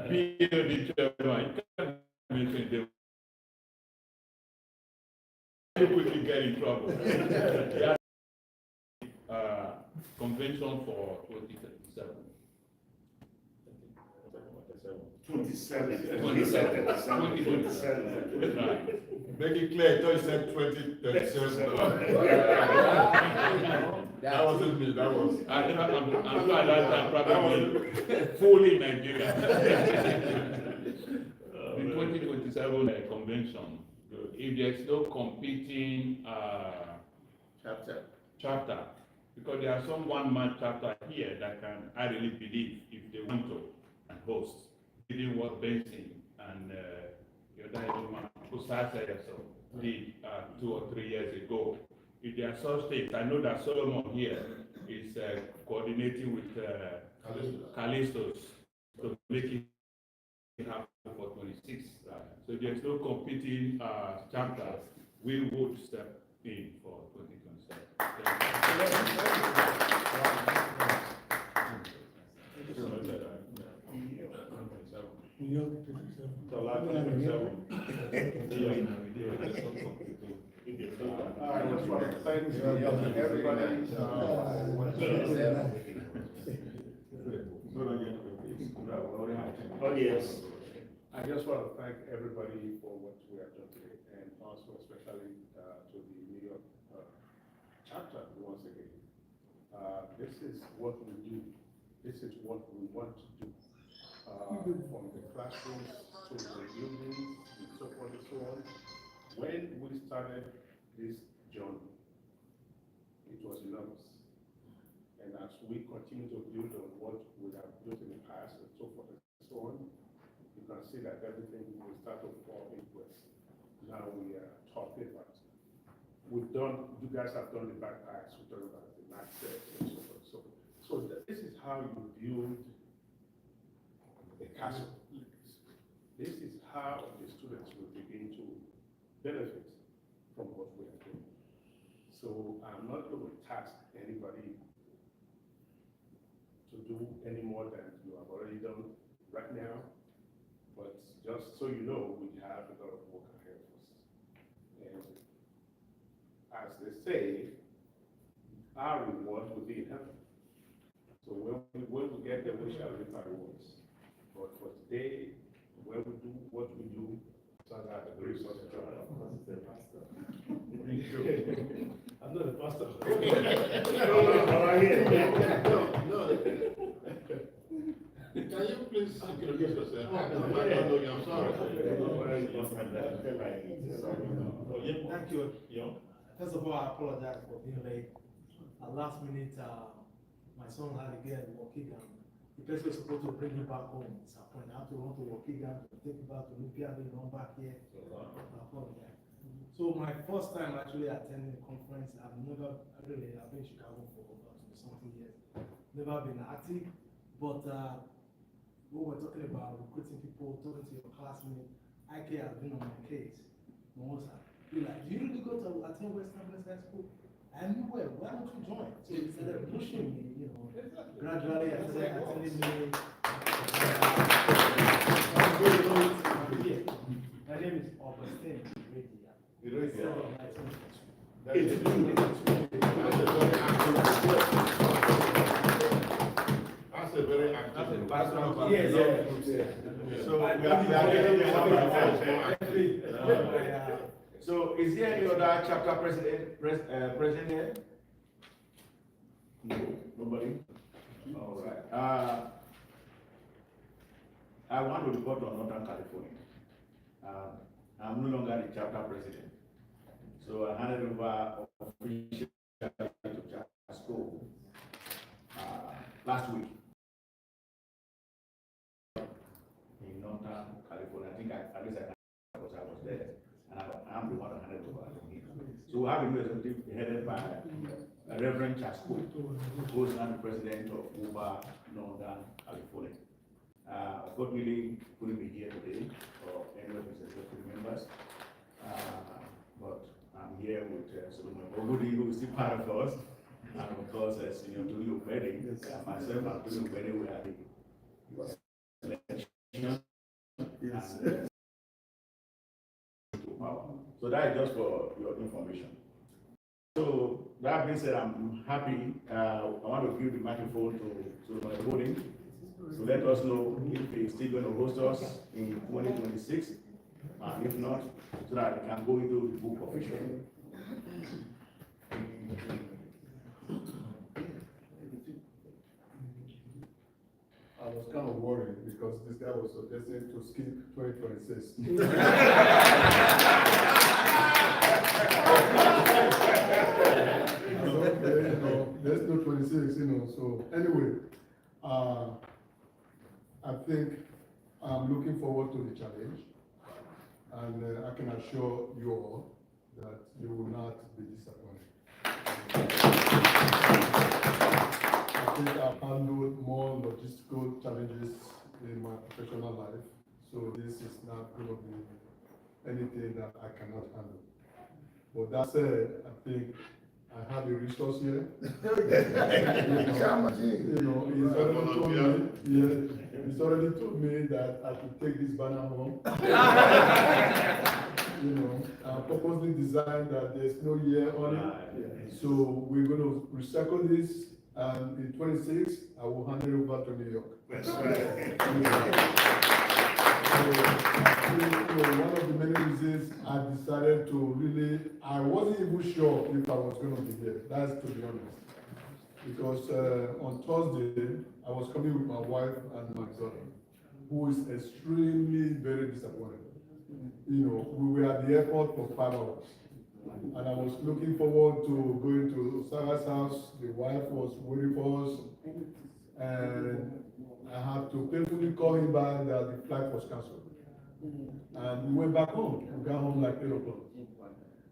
Being the chairman, you can't mention them. You quickly get in trouble. Convention for 2037. 27. 27. Right. Make it clear, I thought you said 2037. That wasn't me, that was. I'm sure that time probably fully Nigeria. The 2027 convention, if there's no competing chapter, because there are some one-man chapter here that can, I really believe, if they want to, and host, even what Benson and the other young man who started did 2 or 3 years ago. If there are such things, I know that Solomon here is coordinating with Callistos to make it happen for 26. So there's no competing chapter. We would step in for 2027. I just want to thank everybody. Oh, yes. I just want to thank everybody for what we have done today, and also especially to the New York chapter once again. This is what we do. This is what we want to do. From the classrooms to the buildings and so forth and so on. When we started this journey, it was enormous. And as we continue to build on what we have built in the past and so forth and so on, you can see that everything will start to fall in place. Now we are talking about. You guys have done the backpacks, we're talking about the knapsacks and so forth. So this is how you build a castle. This is how the students will begin to benefit from what we are doing. So I'm not going to task anybody to do any more than you have already done right now. But just so you know, we have a lot of work ahead of us. And as they say, our reward will be in heaven. So when we get there, we shall reap our rewards. But for today, when we do what we do, so that the grace of God. I'm not a pastor. No. Can you please introduce yourself? I'm sorry. Thank you. First of all, I apologize for being late. At last minute, my son had to get Waukegan. The person was supposed to bring him back home. Disappointed. I have to run to Waukegan to take him back to Olympia, then run back here. I apologize. So my first time actually attending the conference, I've been in Chicago for about something years. Never been active, but what we're talking about, recruiting people, talking to your classmates, IK has been on my case. You're like, do you really go to attend Western High School? I knew where, why don't you join? So he started pushing me, Gradually, I started attending meetings. My name is Augustine. That's a very active. So is there any other chapter president here? No, nobody? All right. I want to report on Northern California. I'm no longer the chapter president. So I handed over officially to chapter school last week in Northern California. I think at least I was there, and I'm the one who handed over to him. So we have a new executive headed by Reverend Chasko, who is now the president of Woba, Northern California. Unfortunately, couldn't be here today, or any of his executive members, but I'm here with Solomon Ogudi, who is still part of us, and of course, Senior Tony Obedi, myself and Tony Obedi, we are the election. So that is just for your information. So that being said, I'm happy. I want to give the microphone to Solomon Ogudi to let us know if he's still going to host us in 2026, and if not, so that we can go into the book officially. I was kind of worried because this guy was suggesting to skip 2026. There's no 26, so anyway, I think I'm looking forward to the challenge, and I can assure you all that you will not be disappointed. I think I've handled more logistical challenges in my professional life, so this is not going to be anything that I cannot handle. But that said, I think I have a resource here. He's already told me that I could take this banner home. I purposely designed that there's no year on it. So we're going to recycle this, and in 26, I will hand it over to New York. That's right. One of the many reasons I decided to I wasn't even sure if I was going to be here. That's to be honest. Because on Thursday, I was coming with my wife and my daughter, who is extremely very disappointed. We were at the airport for 5 hours. And I was looking forward to going to Sarah's house. The wife was waiting for us. And I had to painfully call him back that the flight was cancelled. And we went back home. We got home like 8 o'clock.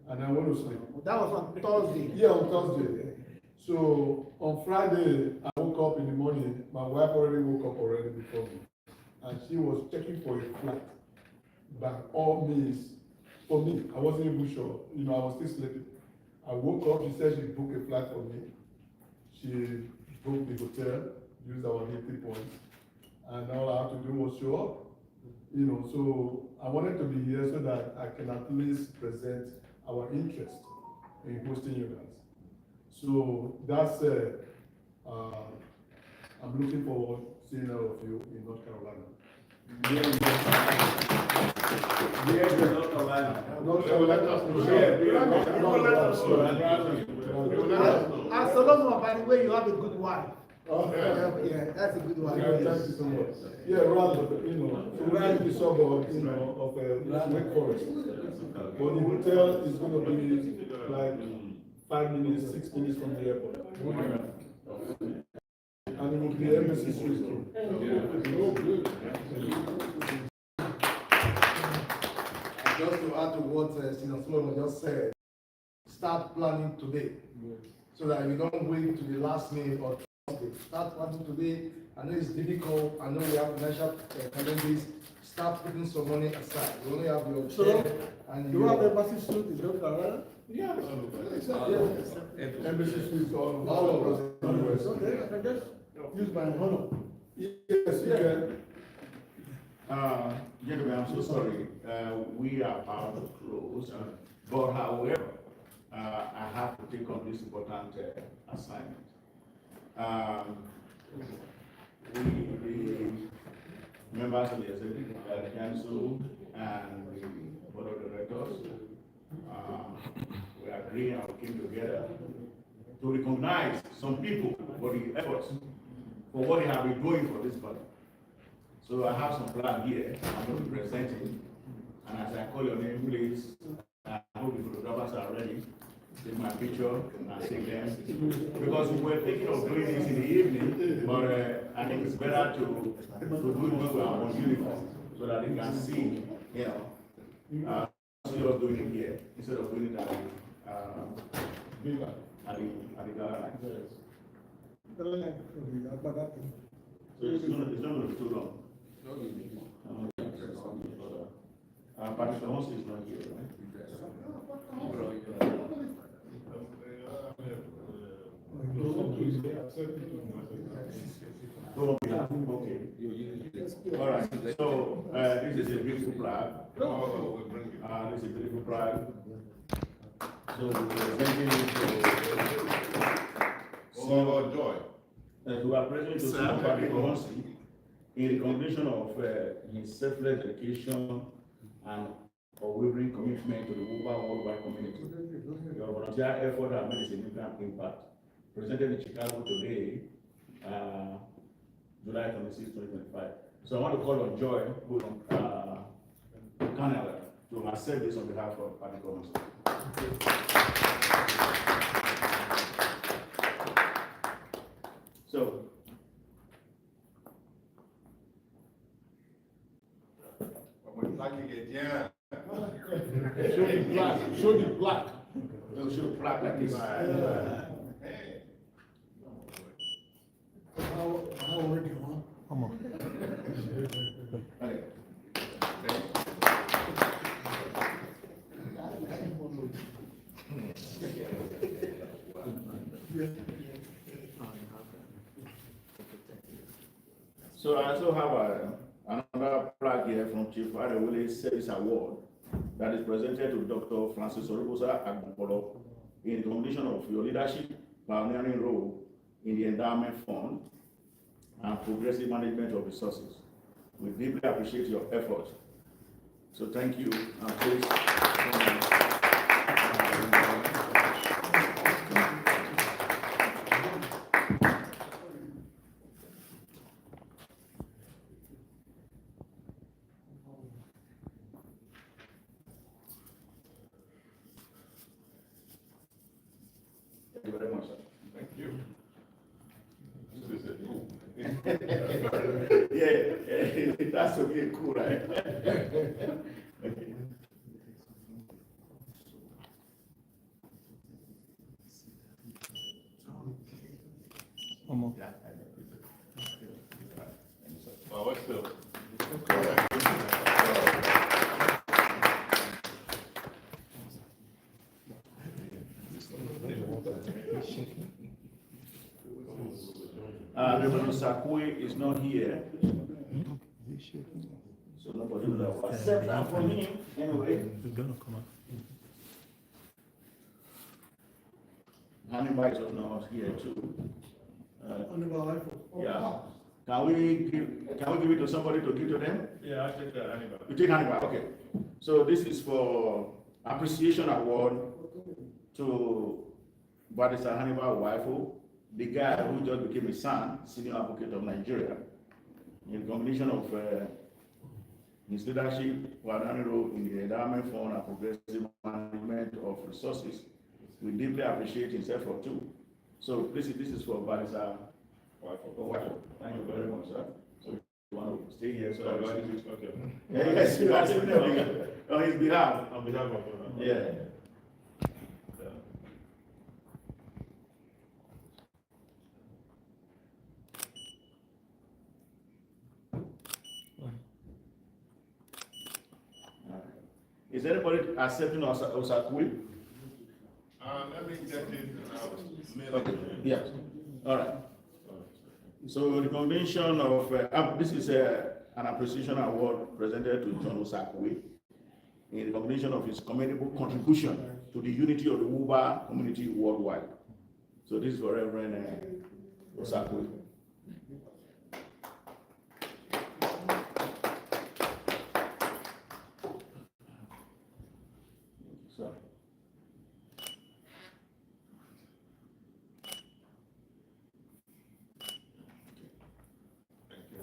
And I went to sleep. That was on Thursday. Yeah, on Thursday. So on Friday, I woke up in the morning. My wife already woke up already before me. and she was checking for a flight. By all means, for me, I wasn't even sure, you know, I was still sleeping. I woke up, she said she booked a flight for me. She booked the hotel, used our entry points, and all I had to do was show up. You know, so I wanted to be here so that I can at least present our interest in hosting you guys. So that's I'm looking forward to seeing all of you in North Carolina. Yeah, North Carolina. North And Solomon, by the way, you have a good wife. Oh, Yeah, that's a good wife. yeah, thank you so much. Yeah, rather, you know, so we're in the suburbs, you know, of Wake Forest. But the hotel is going to be like 5 minutes, 6 minutes from the airport. And it will be embassy suite too. Just to add to what Senator Solomon just said, start planning today, so that you don't wait to the last minute or Thursday. Start planning today. I know it's difficult. I know we have financial challenges. Start putting some money aside. You only have your So, and you have embassy suite in North Carolina? Yeah. Embassy suites all All across the US. Okay, I can just use my honor. Yes, you can. Gentlemen, I'm so sorry, we are about to close, but however, I have to take on this important assignment. The members of the executive council and the board of directors, we agree and we came together to recognize some people for the efforts, for what they have been doing for this body. So I have some plan here, I'm going to present it, and as I call your name, please, I hope the photographers are ready, take my picture and take them, because we were thinking of doing this in the evening, but I think it's better to do it when we are on uniform, so that they can see, you know, see us doing it here, instead of doing it at the gallery. So it's not going to be too long. Patrick Alonso is not here, right? Okay. All right. So this is a beautiful flag. This is a beautiful flag. So we're presenting it to Joy. we are presenting to Patrick Alonso in recognition of his selfless dedication and unwavering commitment to the Woba worldwide community. Your volunteer effort has made a significant impact. Presented in Chicago today, July 26, 2025. So I want to call on Joy, who from Canada, to accept this on behalf of Patrick Alonso. So, Show the black, show the black. They'll show black like this. How already, huh? Come on. Okay. So I also have another plaque here from Chief Adewale Service Award that is presented to Dr. Francis Orobosa Agbankolo in recognition of your leadership, pioneering role in the endowment fund and progressive management of resources. We deeply appreciate your efforts. So thank you, and please. Thank you very much, sir. Thank you. Yeah, that's okay, cool, right? Okay. Well, what's the Reverend Sakwe is not here. So nobody will accept that from him anyway. Hannibal is not here too. Yeah. Can we give it to somebody to give to them? Yeah, I take Hannibal. You take Hannibal, okay. So this is for appreciation award to Barrister Hannibal Waifo, the guy who just became a son, senior advocate of Nigeria. In combination of his leadership, pioneering role in the endowment fund and progressive management of resources, we deeply appreciate his effort too. So this is for Barrister Waifo. Thank you very much, sir. So you want to stay here, so Okay. yes, you are sitting on his behalf. On behalf of Yeah. Is anybody accepting Osakwe? Let me get it and I'll mail Okay. it. Yes. All right. So the convention of this is an appreciation award presented to John Osakwe in recognition of his commendable contribution to the unity of the Woba community worldwide. So this is for Reverend Osakwe. So. Thank you.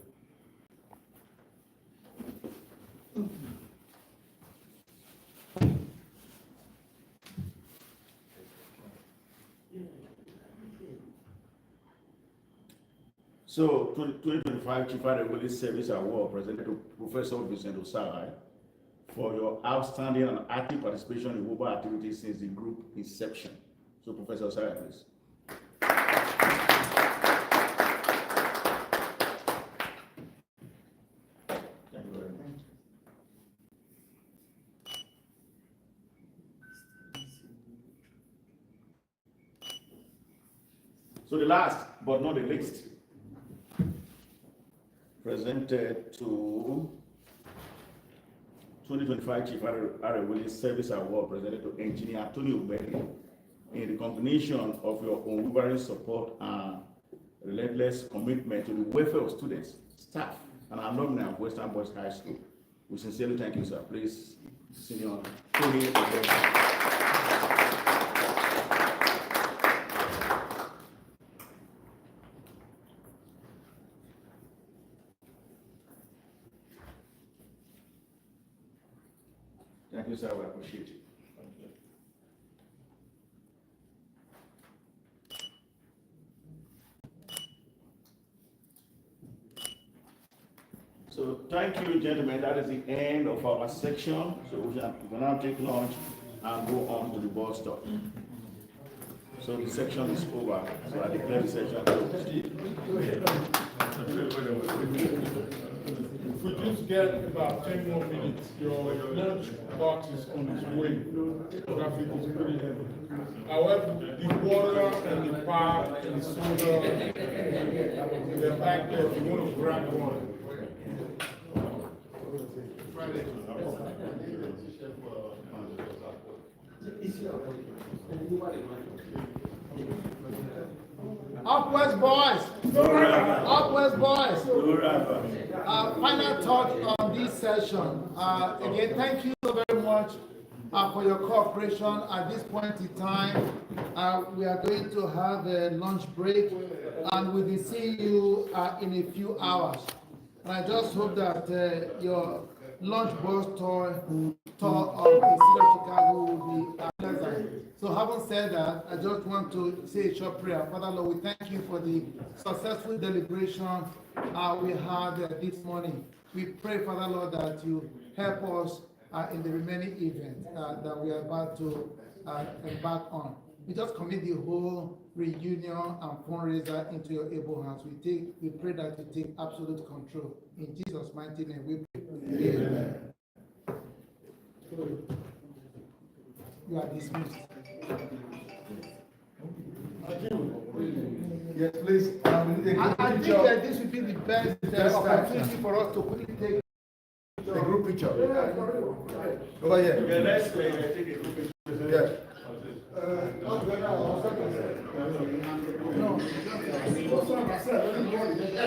So 2025 Chief Adewale Service Award presented to Professor Vincent Osai for your outstanding and active participation in Woba activities since the group inception. So Professor Osai, please. Thank you very much. So the last but not the least, presented to 2025 Chief Adewale Service Award presented to Engineer Tony Ubeli in the combination of your unwavering support and relentless commitment to the welfare of students, staff, and alumni of Western Boys High School. We sincerely thank you, sir. Please, Senior Tony Ubeli. Thank you, sir. We appreciate it. So thank you, gentlemen. That is the end of our section. So we can now take lunch and go on to the bus stop. So the section is over. So I declare the section closed. If we just get about 10 more minutes, your lunch box is on its way. Traffic is pretty heavy. However, the water and the pop and the soda, they're back there if you want to grab one. Upwards, boys. Upwards, boys. Final thought on this session. Again, thank you so very much for your cooperation. At this point in time, we are going to have a lunch break, and we'll be seeing you in a few hours. And I just hope that your lunch box tour of the city of Chicago will be pleasant. So having said that, I just want to say a short prayer. Father Lord, we thank you for the successful deliberation we had this morning. We pray, Father Lord, that you help us in the remaining event that we are about to embark on. We just commit the whole reunion and fundraiser into your able hands. We pray that you take absolute control. In Jesus' mighty name we pray. Amen. You are dismissed. Yes, please. I think that this would be the best opportunity for us to quickly take the group picture. Over here. Yeah, let's take a group picture. Yeah.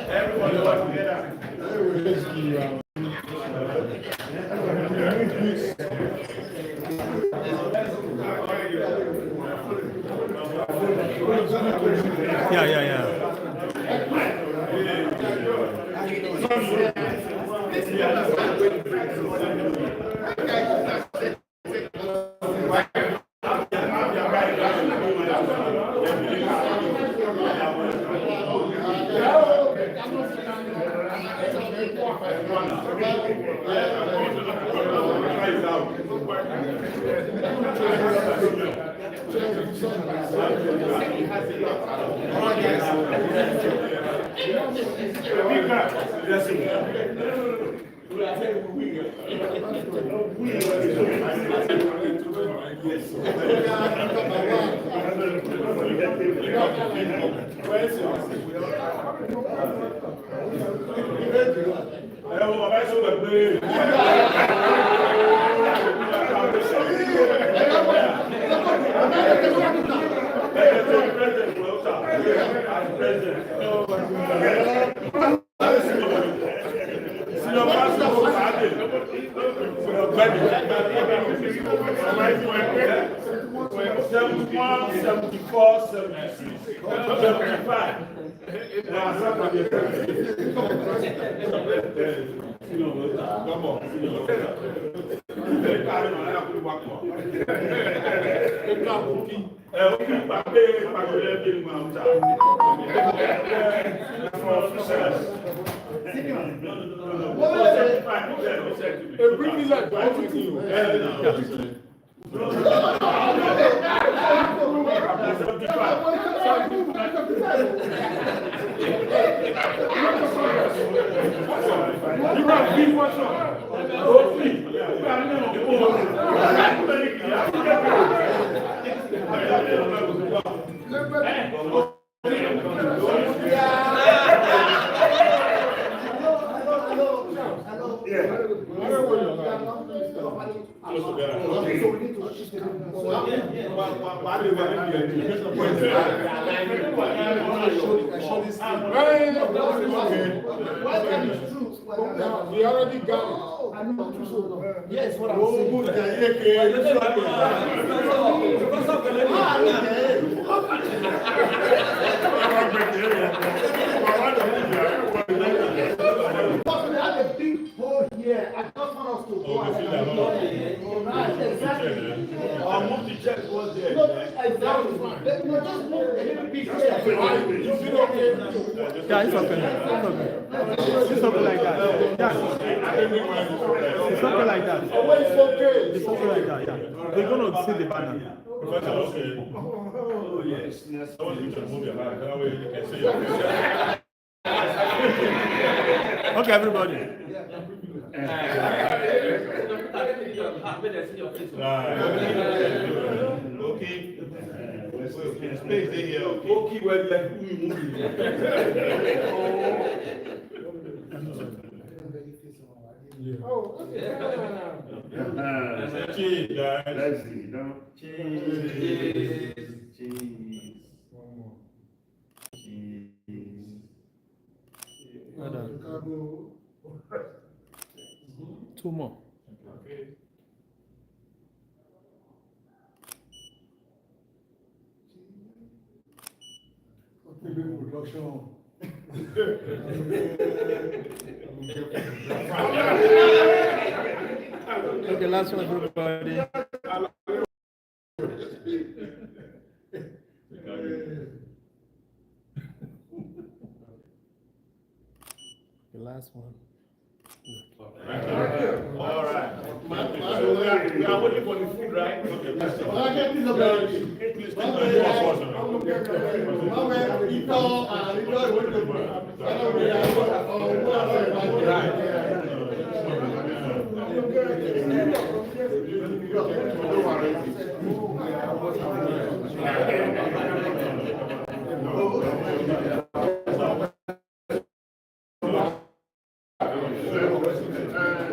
Everybody work together. Yeah. We already got it. I know. Yes, what I'm Because we have a big hole here, I just want us to go ahead. Right, exactly. I'll move the check towards there. No, exactly. No, just move a little bit here. Yeah, it's okay. It's okay like that. Yeah. It's okay like that. It's okay like that, yeah. They're going to see the banner. Oh, yes. You should move your hand. That way you can see your face. Okay, everybody. Okay. Space here. Okay, well, like who you Cheese, guys. Let's see, you know. Cheese. Well done. Two more. Okay. Production. Okay, last one, everybody. The last one. All right. We are waiting for the food, right? Okay, please take Uh,